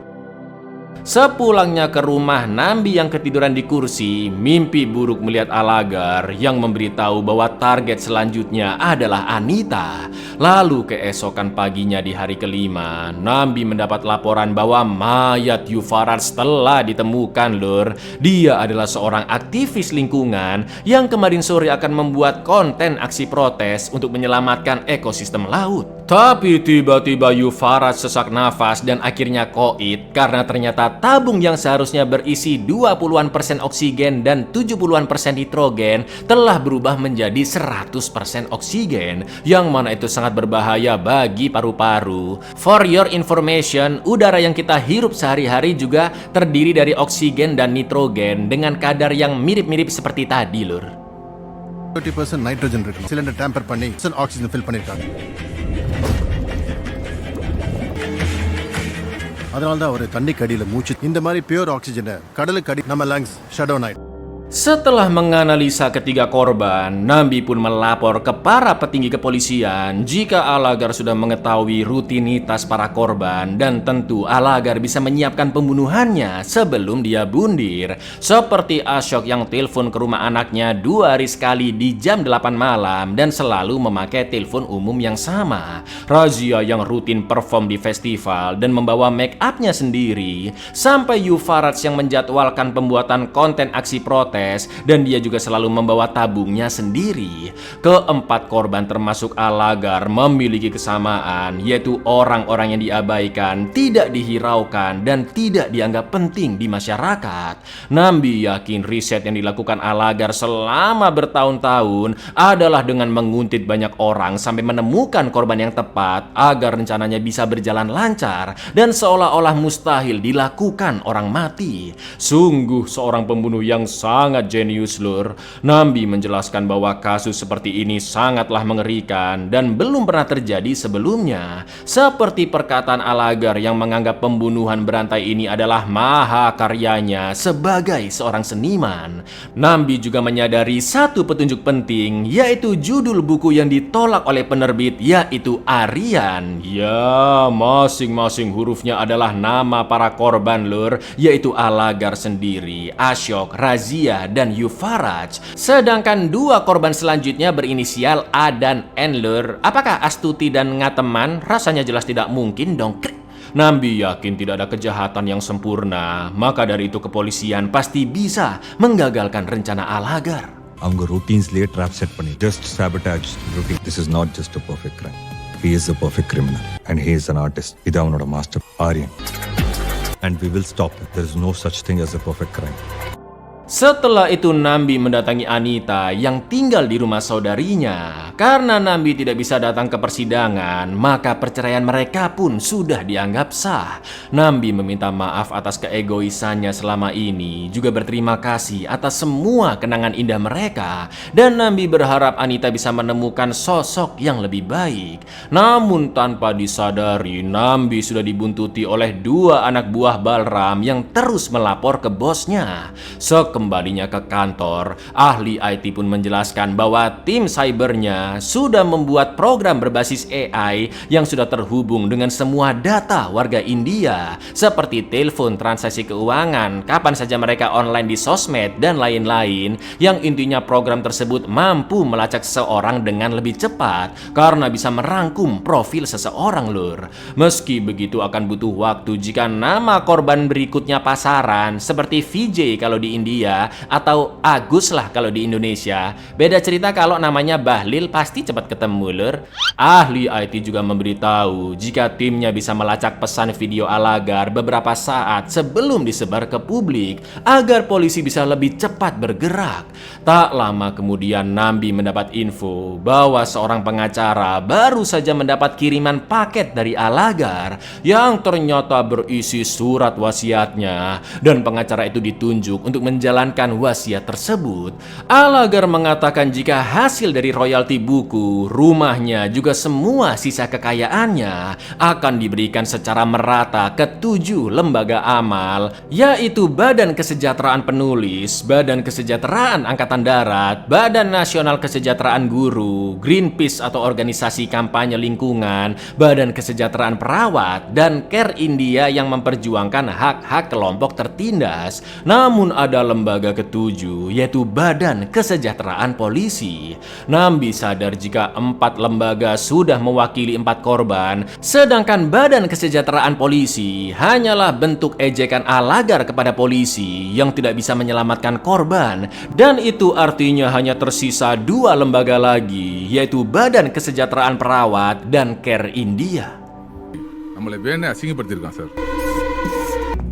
Speaker 1: Sepulangnya ke rumah, Nambi yang ketiduran di kursi mimpi buruk melihat Alagar yang memberitahu bahwa target selanjutnya adalah Anita. Lalu keesokan paginya di hari kelima, Nambi mendapat laporan bahwa mayat Yuvaraj telah ditemukan, Lur. Dia adalah seorang aktivis lingkungan yang kemarin sore akan membuat konten aksi protes untuk menyelamatkan ekosistem laut. Tapi tiba-tiba Yuvaraj sesak nafas dan akhirnya koit karena ternyata tabung yang seharusnya berisi 20% oksigen dan 70% nitrogen telah berubah menjadi 100% oksigen, yang mana itu sangat berbahaya bagi paru-paru. For your information, udara yang kita hirup sehari-hari juga terdiri dari oksigen dan nitrogen dengan kadar yang mirip-mirip seperti tadi, Lur.
Speaker 8: 30% nitrogen இருக்கு. Cylinder tamper பண்ணி oxygen fill பண்ணிருக்காங்க. அதனால தான் ஒரு தண்ணி கடியில மூச்சு இந்த மாதிரி பியூர் ஆக்சிஜனை கடலுக்கு அடி நம்ம லங்ஸ் ஷட் டவுன் ஆயிடும்.
Speaker 1: Setelah menganalisa ketiga korban, Nambi pun melapor ke para petinggi kepolisian jika Alagar sudah mengetahui rutinitas para korban, dan tentu Alagar bisa menyiapkan pembunuhannya sebelum dia bundir. Seperti Ashok yang telepon ke rumah anaknya 2 hari sekali di jam 8 malam dan selalu memakai telepon umum yang sama. Razia yang rutin perform di festival dan membawa make upnya sendiri. Sampai Yuvaraj yang menjadwalkan pembuatan konten aksi protes, dan dia juga selalu membawa tabungnya sendiri. Keempat korban termasuk Alagar memiliki kesamaan, yaitu orang-orang yang diabaikan, tidak dihiraukan, dan tidak dianggap penting di masyarakat. Nambi yakin riset yang dilakukan Alagar selama bertahun-tahun adalah dengan menguntit banyak orang sampai menemukan korban yang tepat agar rencananya bisa berjalan lancar dan seolah-olah mustahil dilakukan orang mati. Sungguh seorang pembunuh yang sangat jenius, Lur. Nambi menjelaskan bahwa kasus seperti ini sangatlah mengerikan dan belum pernah terjadi sebelumnya. Seperti perkataan Alagar yang menganggap pembunuhan berantai ini adalah mahakaryanya sebagai seorang seniman. Nambi juga menyadari satu petunjuk penting, yaitu judul buku yang ditolak oleh penerbit, yaitu Aryan. Ya, masing-masing hurufnya adalah nama para korban, Lur, yaitu Alagar sendiri, Ashok, Razia, dan Yuvaraj. Sedangkan 2 korban selanjutnya berinisial A dan N, Lur. Apakah Astuti dan Ngateman? Rasanya jelas tidak mungkin dong. Nambi yakin tidak ada kejahatan yang sempurna, maka dari itu kepolisian pasti bisa menggagalkan rencana Alagar.
Speaker 9: அவங்க routinesலயே trap set பண்ணி just sabotage routine. This is not just a perfect crime. He is a perfect criminal and he is an artist. இது அவனோட master Aryan. And we will stop it. There is no such thing as a perfect crime.
Speaker 1: Setelah itu Nambi mendatangi Anita yang tinggal di rumah saudarinya. Karena Nambi tidak bisa datang ke persidangan, maka perceraian mereka pun sudah dianggap sah. Nambi meminta maaf atas keegoisannya selama ini, juga berterima kasih atas semua kenangan indah mereka. Dan Nambi berharap Anita bisa menemukan sosok yang lebih baik. Namun tanpa disadari, Nambi sudah dibuntuti oleh 2 anak buah Balram yang terus melapor ke bosnya. Kembalinya ke kantor, ahli IT pun menjelaskan bahwa tim cybernya sudah membuat program berbasis AI yang sudah terhubung dengan semua data warga India, seperti telepon, transaksi keuangan, kapan saja mereka online di sosmed, dan lain-lain. Yang intinya program tersebut mampu melacak seseorang dengan lebih cepat karena bisa merangkum profil seseorang, Lur. Meski begitu akan butuh waktu jika nama korban berikutnya pasaran, seperti VJ kalau di India, Agusta atau Agus lah kalau di Indonesia. Beda cerita kalau namanya Bahlil pasti cepat ketemu lur. Ahli IT juga memberitahu jika timnya bisa melacak pesan video Alagar beberapa saat sebelum disebar ke publik agar polisi bisa lebih cepat bergerak. Tak lama kemudian Nambi mendapat info bahwa seorang pengacara baru saja mendapat kiriman paket dari Alagar yang ternyata berisi surat wasiatnya, dan pengacara itu ditunjuk untuk menjalankan wasiat tersebut. Alagar mengatakan jika hasil dari royalti buku, rumahnya juga semua sisa kekayaannya akan diberikan secara merata ke 7 lembaga amal, yaitu Badan Kesejahteraan Penulis, Badan Kesejahteraan Angkatan Darat, Badan Nasional Kesejahteraan Guru, Greenpeace atau organisasi kampanye lingkungan, Badan Kesejahteraan Perawat, dan Care India yang memperjuangkan hak-hak kelompok tertindas. Namun ada lembaga ketujuh, yaitu Badan Kesejahteraan Polisi. Nambi sadar jika 4 lembaga sudah mewakili 4 korban, sedangkan Badan Kesejahteraan Polisi hanyalah bentuk ejekan Alagar kepada polisi yang tidak bisa menyelamatkan korban, dan itu artinya hanya tersisa 2 lembaga lagi, yaitu Badan Kesejahteraan Perawat dan Care India.
Speaker 2: நம்மளை வேணே அசிங்கப்படுத்திருக்கான் சார்.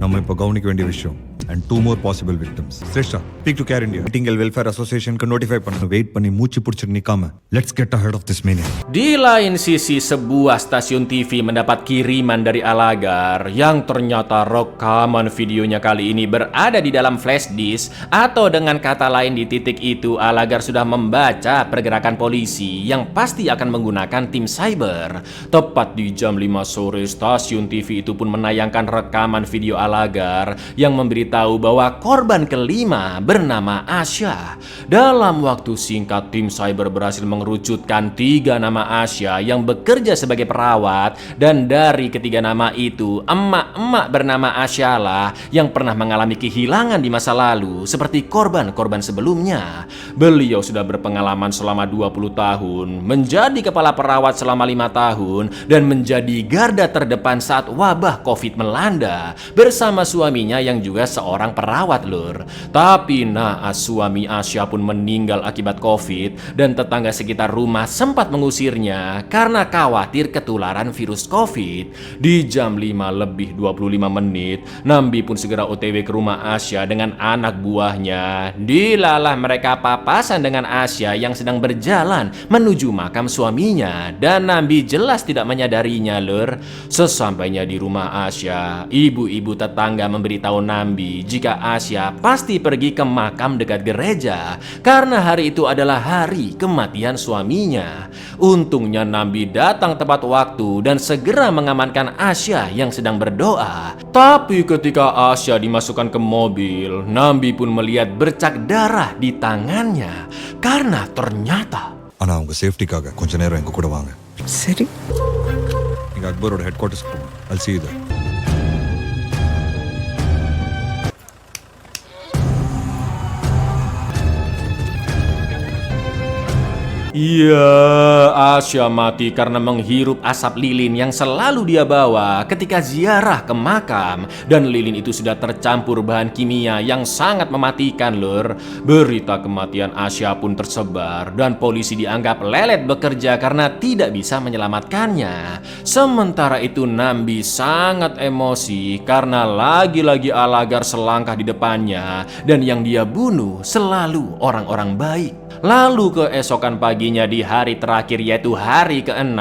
Speaker 9: நம்ம இப்போ கவனிக்க வேண்டிய விஷயம் and 2 more possible victims. Shrestha, speak to Care India. Nightingale Welfare Association can notify பண்ணு. Wait பண்ணி மூச்சு புடிச்சிட்டு நிக்காம. Let's get ahead of this mania.
Speaker 1: Di lain sisi, sebuah stasiun TV mendapat kiriman dari Alagar yang ternyata rekaman videonya kali ini berada di dalam flash disk, atau dengan kata lain di titik itu Alagar sudah membaca pergerakan polisi yang pasti akan menggunakan tim cyber. Tepat di jam 5 sore, stasiun TV itu pun menayangkan rekaman video Alagar yang memberitahu bahwa korban kelima bernama Asya. Dalam waktu singkat, tim cyber berhasil mengerucutkan 3 nama Asya yang bekerja sebagai perawat, dan dari ketiga nama itu, emak-emak bernama Asya lah yang pernah mengalami kehilangan di masa lalu seperti korban-korban sebelumnya. Beliau sudah berpengalaman selama 20 tahun, menjadi kepala perawat selama 5 tahun, dan menjadi garda terdepan saat wabah COVID melanda bersama suaminya yang juga seorang perawat lur. Tapi naas suami Asya pun meninggal akibat COVID, dan tetangga sekitar rumah sempat mengusirnya karena khawatir ketularan virus COVID. Di jam 5:25 menit, Nambi pun segera OTW ke rumah Asya dengan anak buahnya. Dilalah mereka papasan dengan Asya yang sedang berjalan menuju makam suaminya, dan Nambi jelas tidak menyadarinya lur. Sesampainya di rumah Asya, ibu-ibu tetangga memberitahu Nambi jika Asya pasti pergi ke makam dekat gereja karena hari itu adalah hari kematian suaminya. Untungnya Nambi datang tepat waktu dan segera mengamankan Asya yang sedang berdoa. Tapi ketika Asya dimasukkan ke mobil, Nambi pun melihat bercak darah di tangannya karena ternyata
Speaker 9: ஆனா அவங்க சேஃப்டிக்காக கொஞ்ச நேரம் எங்க கூட வாங்க.
Speaker 11: சரி.
Speaker 9: நீங்க அக்பரோட ஹெட் குவார்ட்டர்ஸ்க்கு போங்க. I'll see you there.
Speaker 1: Iya, Asya mati karena menghirup asap lilin yang selalu dia bawa ketika ziarah ke makam, dan lilin itu sudah tercampur bahan kimia yang sangat mematikan lur. Berita kematian Asya pun tersebar dan polisi dianggap lelet bekerja karena tidak bisa menyelamatkannya. Sementara itu Nambi sangat emosi karena lagi-lagi Alagar selangkah di depannya, dan yang dia bunuh selalu orang-orang baik. Lalu keesokan paginya di hari terakhir, yaitu hari ke-6,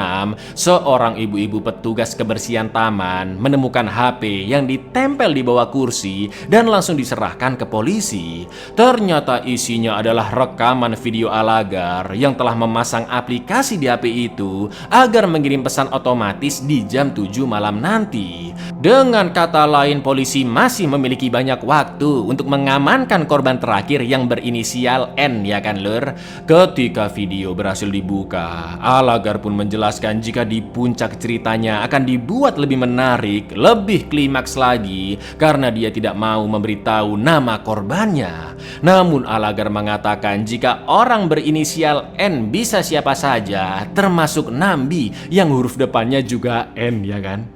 Speaker 1: seorang ibu-ibu petugas kebersihan taman menemukan HP yang ditempel di bawah kursi dan langsung diserahkan ke polisi. Ternyata isinya adalah rekaman video Alagar yang telah memasang aplikasi di HP itu agar mengirim pesan otomatis di jam 7 malam nanti. Dengan kata lain, polisi masih memiliki banyak waktu untuk mengamankan korban terakhir yang berinisial N, ya kan lur? Ketika video berhasil dibuka, Alagar pun menjelaskan jika di puncak ceritanya akan dibuat lebih menarik, lebih klimaks lagi karena dia tidak mau memberitahu nama korbannya. Namun Alagar mengatakan jika orang berinisial N bisa siapa saja, termasuk Nambi yang huruf depannya juga N, ya kan?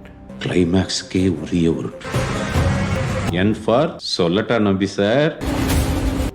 Speaker 2: கிளைமேக்ஸ்க்கே ஒரே ஒரு N for சொல்லட்டா நம்பி sir.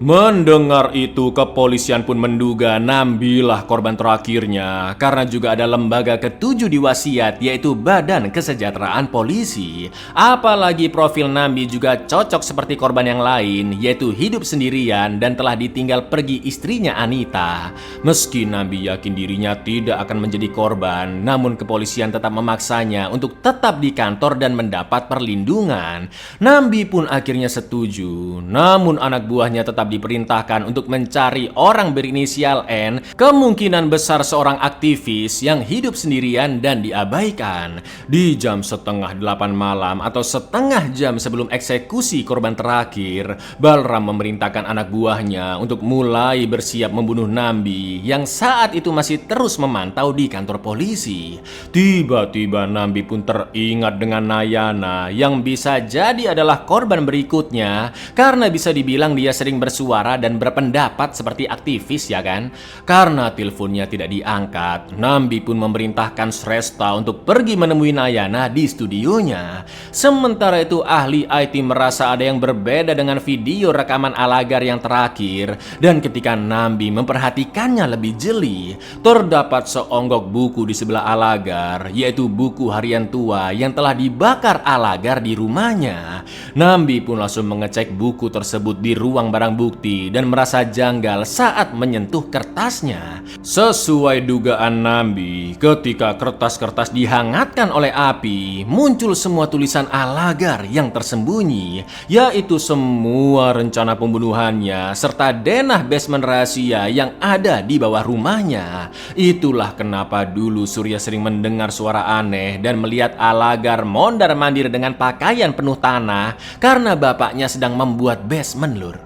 Speaker 1: Mendengar itu, kepolisian pun menduga Nambilah korban terakhirnya karena juga ada lembaga ketujuh di wasiat, yaitu Badan Kesejahteraan Polisi. Apalagi profil Nambi juga cocok seperti korban yang lain, yaitu hidup sendirian dan telah ditinggal pergi istrinya Anita. Meski Nambi yakin dirinya tidak akan menjadi korban, namun kepolisian tetap memaksanya untuk tetap di kantor dan mendapat perlindungan. Nambi pun akhirnya setuju, namun anak buahnya tetap diperintahkan untuk mencari orang berinisial N, kemungkinan besar seorang aktivis yang hidup sendirian dan diabaikan. Di jam setengah 8 malam atau setengah jam sebelum eksekusi korban terakhir, Balram memerintahkan anak buahnya untuk mulai bersiap membunuh Nambi yang saat itu masih terus memantau di kantor polisi. Tiba-tiba Nambi pun teringat dengan Nayana yang bisa jadi adalah korban berikutnya karena bisa dibilang dia sering bersuara dan berpendapat seperti aktivis, ya kan? Karena teleponnya tidak diangkat, Nambi pun memerintahkan Sresta untuk pergi menemui Nayana di studionya. Sementara itu ahli IT merasa ada yang berbeda dengan video rekaman Alagar yang terakhir, dan ketika Nambi memperhatikannya lebih jeli, terdapat seonggok buku di sebelah Alagar, yaitu buku harian tua yang telah dibakar Alagar di rumahnya. Nambi pun langsung mengecek buku tersebut di ruang barang bukti dan merasa janggal saat menyentuh kertasnya. Sesuai dugaan Nambi, ketika kertas-kertas dihangatkan oleh api, muncul semua tulisan Alagar yang tersembunyi, yaitu semua rencana pembunuhannya serta denah basement rahasia yang ada di bawah rumahnya. Itulah kenapa dulu Surya sering mendengar suara aneh dan melihat Alagar mondar-mandir dengan pakaian penuh tanah karena bapaknya sedang membuat basement, lur.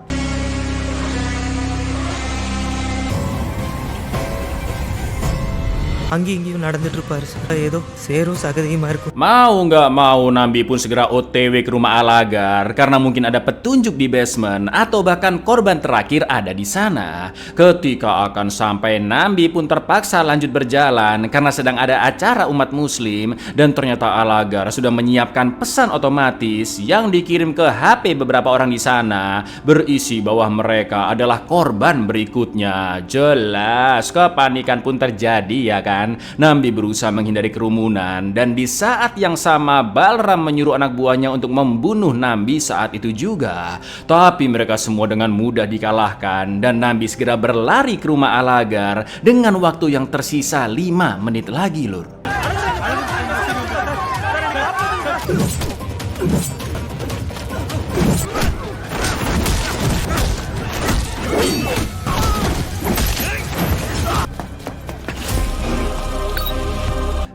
Speaker 11: அங்கேயும் இங்கேயும் நடந்துட்டு இருப்பாரு சார். ஏதோ சேரும் சகதியுமா இருக்கும்.
Speaker 1: Mau nggak mau, Nambi pun segera OTW ke rumah Alagar karena mungkin ada petunjuk di basement atau bahkan korban terakhir ada di sana. Ketika akan sampai, Nambi pun terpaksa lanjut berjalan karena sedang ada acara umat muslim, dan ternyata Alagar sudah menyiapkan pesan otomatis yang dikirim ke HP beberapa orang di sana berisi bahwa mereka adalah korban berikutnya. Jelas kepanikan pun terjadi, ya kan? Nambi berusaha menghindari kerumunan, dan di saat yang sama Balram menyuruh anak buahnya untuk membunuh Nambi saat itu juga. Tapi mereka semua dengan mudah dikalahkan dan Nambi segera berlari ke rumah Alagar dengan waktu yang tersisa 5 menit lagi, lur.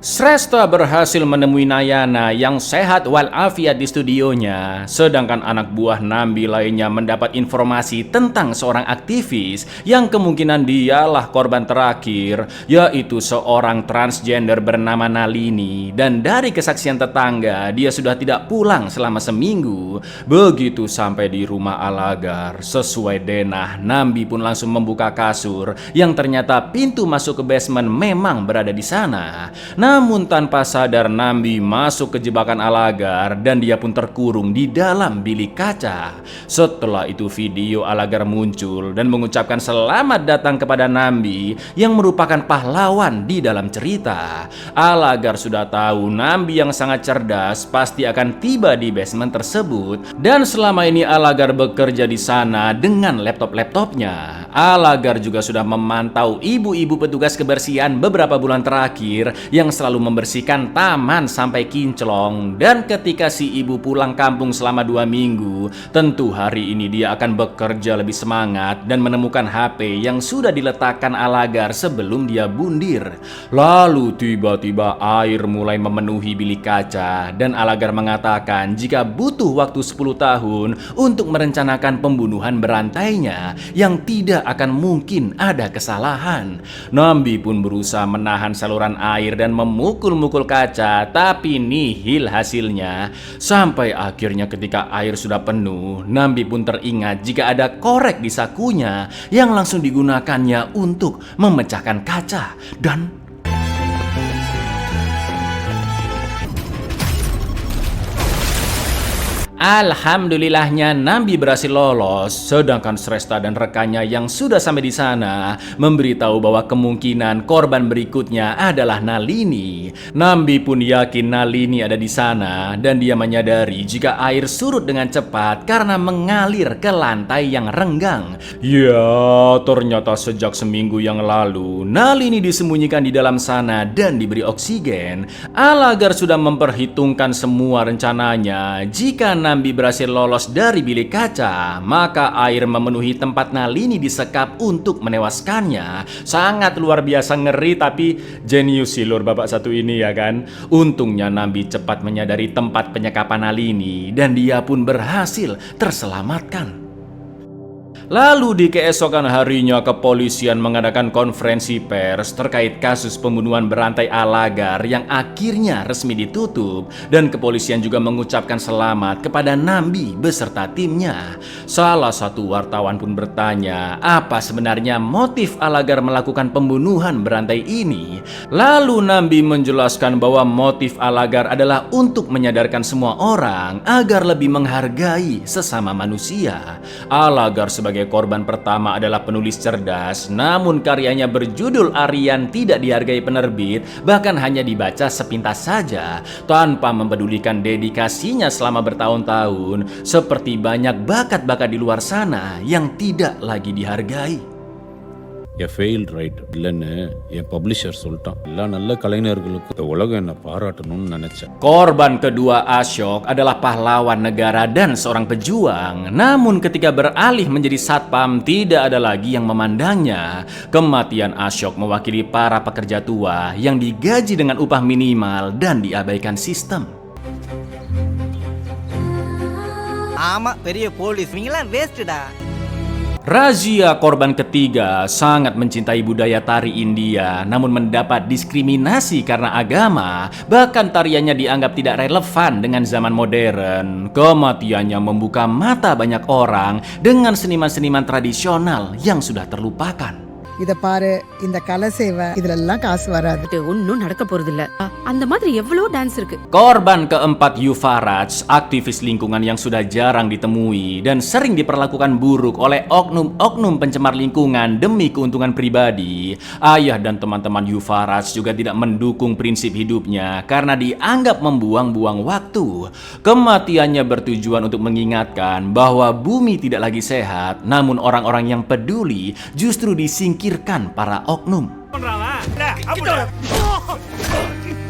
Speaker 1: Sresta berhasil menemui Nayana yang sehat walafiat di studionya, sedangkan anak buah Nambi lainnya mendapat informasi tentang seorang aktivis yang kemungkinan dialah korban terakhir, yaitu seorang transgender bernama Nalini, dan dari kesaksian tetangga dia sudah tidak pulang selama seminggu. Begitu sampai di rumah Alagar, sesuai denah, Nambi pun langsung membuka kasur yang ternyata pintu masuk ke basement memang berada di sana. Namun tanpa sadar Nambi masuk ke jebakan Alagar dan dia pun terkurung di dalam bilik kaca. Setelah itu video Alagar muncul dan mengucapkan selamat datang kepada Nambi yang merupakan pahlawan di dalam cerita. Alagar sudah tahu Nambi yang sangat cerdas pasti akan tiba di basement tersebut, dan selama ini Alagar bekerja di sana dengan laptop-laptopnya. Alagar juga sudah memantau ibu-ibu petugas kebersihan beberapa bulan terakhir yang selalu membersihkan taman sampai kinclong, dan ketika si ibu pulang kampung selama 2 minggu, tentu hari ini dia akan bekerja lebih semangat dan menemukan HP yang sudah diletakkan Alagar sebelum dia bundir. Lalu tiba-tiba air mulai memenuhi bilik kaca dan Alagar mengatakan jika butuh waktu 10 tahun untuk merencanakan pembunuhan berantainya yang tidak akan mungkin ada kesalahan. Nambi pun berusaha menahan saluran air dan memukul-mukul kaca, tapi nihil hasilnya. Sampai akhirnya ketika air sudah penuh, Nambi pun teringat jika ada korek di sakunya yang langsung digunakannya untuk memecahkan kaca. Dan Alhamdulillahnya Nambi berhasil lolos, sedangkan Sresta dan rekannya yang sudah sampai di sana memberitahu bahwa kemungkinan korban berikutnya adalah Nalini. Nambi pun yakin Nalini ada di sana dan dia menyadari jika air surut dengan cepat karena mengalir ke lantai yang renggang. Ya, ternyata sejak seminggu yang lalu Nalini disembunyikan di dalam sana dan diberi oksigen. Alagar sudah memperhitungkan semua rencananya. Jika Nambi berhasil lolos dari bilik kaca, maka air memenuhi tempat Nalini disekap untuk menewaskannya. Sangat luar biasa ngeri, tapi jenius sih lur bapak satu ini ya kan. Untungnya Nambi cepat menyadari tempat penyekapan Nalini dan dia pun berhasil terselamatkan. Lalu di keesokan harinya kepolisian mengadakan konferensi pers terkait kasus pembunuhan berantai Alagar yang akhirnya resmi ditutup, dan kepolisian juga mengucapkan selamat kepada Nambi beserta timnya. Salah satu wartawan pun bertanya apa sebenarnya motif Alagar melakukan pembunuhan berantai ini. Lalu Nambi menjelaskan bahwa motif Alagar adalah untuk menyadarkan semua orang agar lebih menghargai sesama manusia. Alagar sebagai korban pertama adalah penulis cerdas, namun karyanya berjudul Aryan tidak dihargai penerbit, bahkan hanya dibaca sepintas saja tanpa mempedulikan dedikasinya selama bertahun-tahun, seperti banyak bakat-bakat di luar sana yang tidak lagi dihargai.
Speaker 2: A failed writer இல்லைன்னு என் பப்ளிஷர் சொல்லிட்டான். எல்லா நல்ல கலைஞர்களுக்கு இந்த உலகம் என்ன பாராட்டணும்னு நினைச்சேன்.
Speaker 1: Korban kedua Ashok adalah pahlawan negara dan seorang pejuang. Namun ketika beralih menjadi satpam, tidak ada lagi yang memandangnya. Kematian Ashok mewakili para pekerja tua yang digaji dengan upah minimal dan diabaikan sistem.
Speaker 11: ஆமா பெரிய போலீஸ் நீங்களாம் வேஸ்ட்டா.
Speaker 1: Razia korban ketiga sangat mencintai budaya tari India, namun mendapat diskriminasi karena agama. Bahkan tariannya dianggap tidak relevan dengan zaman modern. Kematiannya membuka mata banyak orang dengan seniman-seniman tradisional yang sudah terlupakan.
Speaker 12: இத பாரு இந்த கலை சேவை இதெல்லாம் காசு வராது.
Speaker 3: ஒன்னும் நடக்க போறது இல்ல. அந்த மாதிரி எவ்வளவு டான்ஸ் இருக்கு.
Speaker 1: Korban keempat Yuvaraj, aktivis lingkungan yang sudah jarang ditemui dan sering diperlakukan buruk oleh oknum-oknum pencemar lingkungan demi keuntungan pribadi. Ayah dan teman-teman Yuvaraj juga tidak mendukung prinsip hidupnya karena dianggap membuang-buang waktu. Kematiannya bertujuan untuk mengingatkan bahwa bumi tidak lagi sehat, namun orang-orang yang peduli justru disingkirkan para oknum.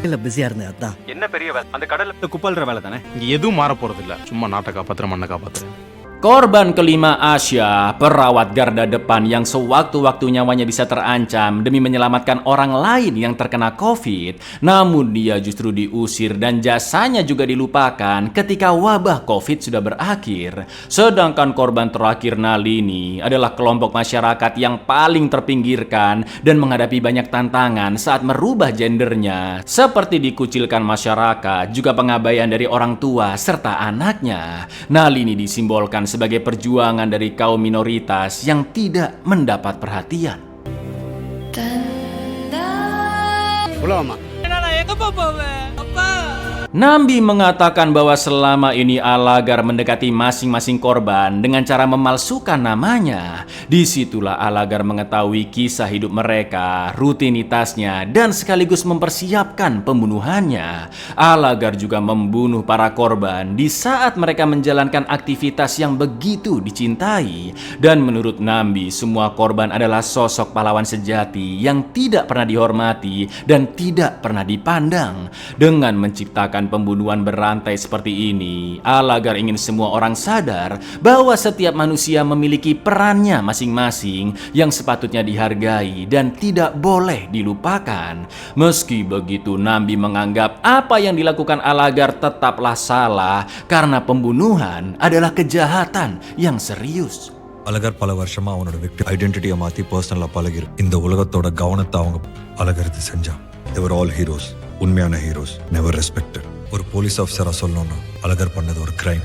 Speaker 11: இல்ல பிஸியா இருந்தேன் அதான்.
Speaker 7: என்ன பெரிய அந்த கடல்ல குப்பல்ற வேலை தானே, இங்க எதுவும் மாற போறது இல்ல. சும்மா நாட்டை காப்பாத்துற மண்ணை காப்பாத்துறேன்.
Speaker 1: Korban kelima Asya, perawat garda depan yang sewaktu-waktu nyawanya bisa terancam demi menyelamatkan orang lain yang terkena COVID. Namun dia justru diusir dan jasanya juga dilupakan ketika wabah COVID sudah berakhir. Sedangkan korban terakhir Nalini adalah kelompok masyarakat yang paling terpinggirkan dan menghadapi banyak tantangan saat merubah gendernya, seperti dikucilkan masyarakat, juga pengabaian dari orang tua serta anaknya. Nalini disimbolkan sebagai perjuangan dari kaum minoritas yang tidak mendapat perhatian. Nambi mengatakan bahwa selama ini Alagar mendekati masing-masing korban dengan cara memalsukan namanya. Disitulah Alagar mengetahui kisah hidup mereka, rutinitasnya, dan sekaligus mempersiapkan pembunuhannya. Alagar juga membunuh para korban di saat mereka menjalankan aktivitas yang begitu dicintai. Dan menurut Nambi, semua korban adalah sosok pahlawan sejati yang tidak pernah dihormati dan tidak pernah dipandang. Dengan menciptakan pembunuhan berantai seperti ini, Alagar ingin semua orang sadar bahwa setiap manusia memiliki perannya masing-masing yang sepatutnya dihargai dan tidak boleh dilupakan. Meski begitu, Nambi menganggap apa yang dilakukan Alagar tetaplah salah karena pembunuhan adalah kejahatan yang serius.
Speaker 9: Azhagar பல வருஷமா அவனோட விக்டிம் ஐடென்டிட்டியை மாற்றி பர்சனலாக பழகி இந்த உலகத்தோட கவனத்தை அவங்க அழகருக்கு செஞ்சான். They were all heroes. உண்மையான ஹீரோஸ், நெவர் ரெஸ்பெக்டட். ஒரு போலீஸ் ஆஃபீஸராக சொல்லணும்னா அழகர் பண்ணது ஒரு crime.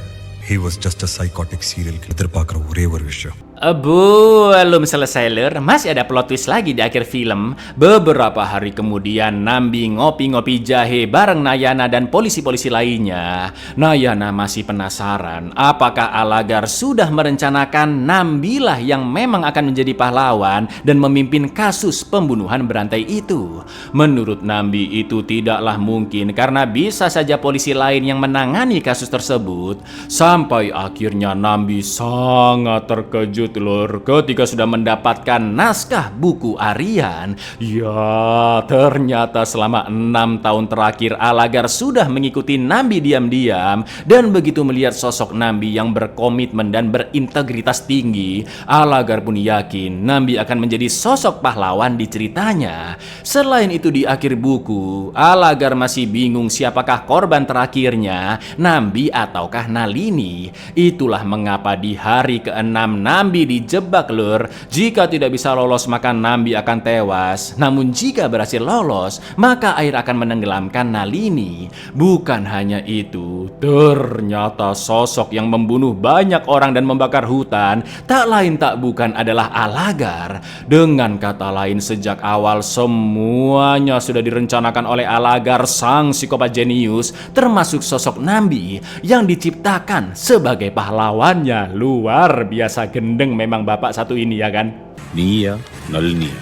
Speaker 9: He was just a psychotic serial killer. எதிர்பார்க்குற ஒரே ஒரு விஷயம்,
Speaker 1: Belum selesai Lur, masih ada plot twist lagi di akhir film. Beberapa hari kemudian Nambi ngopi-ngopi jahe bareng Nayana dan polisi-polisi lainnya. Nayana masih penasaran apakah Alagar sudah merencanakan Nambilah yang memang akan menjadi pahlawan dan memimpin kasus pembunuhan berantai itu. Menurut Nambi itu tidaklah mungkin karena bisa saja polisi lain yang menangani kasus tersebut. Sampai akhirnya Nambi sangat terkejut Lur ketika sudah mendapatkan naskah buku Aryan. Ya, ternyata selama 6 tahun terakhir Alagar sudah mengikuti Nambi diam-diam, dan begitu melihat sosok Nambi yang berkomitmen dan berintegritas tinggi, Alagar pun yakin Nambi akan menjadi sosok pahlawan di ceritanya. Selain itu di akhir buku, Alagar masih bingung siapakah korban terakhirnya, Nambi ataukah Nalini. Itulah mengapa di hari ke-6 Nambi dijebak Lur. Jika tidak bisa lolos maka Nambi akan tewas. Namun jika berhasil lolos maka air akan menenggelamkan Nalini. Bukan hanya itu, ternyata sosok yang membunuh banyak orang dan membakar hutan tak lain tak bukan adalah Alagar. Dengan kata lain, sejak awal semuanya sudah direncanakan oleh Alagar, sang psikopat jenius, termasuk sosok Nambi yang diciptakan sebagai pahlawannya. Luar biasa gendeng memang bapak satu ini ya kan.
Speaker 2: நீயா நளினியா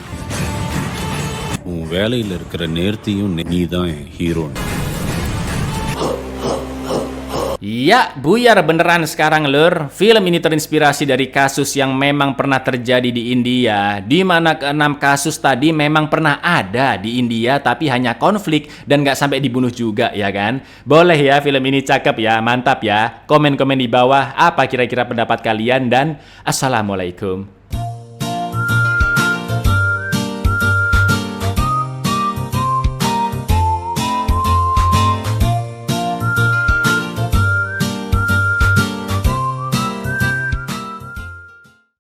Speaker 2: உன் வேலையில் இருக்கிற நேர்த்தியும் நீ தான் hero.
Speaker 1: Ya, buyar beneran sekarang Lur. Film ini terinspirasi dari kasus yang memang pernah terjadi di India, di mana ke-6 kasus tadi memang pernah ada di India tapi hanya konflik dan nggak sampai dibunuh juga ya kan. Boleh ya film ini cakep ya, mantap ya. Komen-komen di bawah apa kira-kira pendapat kalian dan assalamualaikum.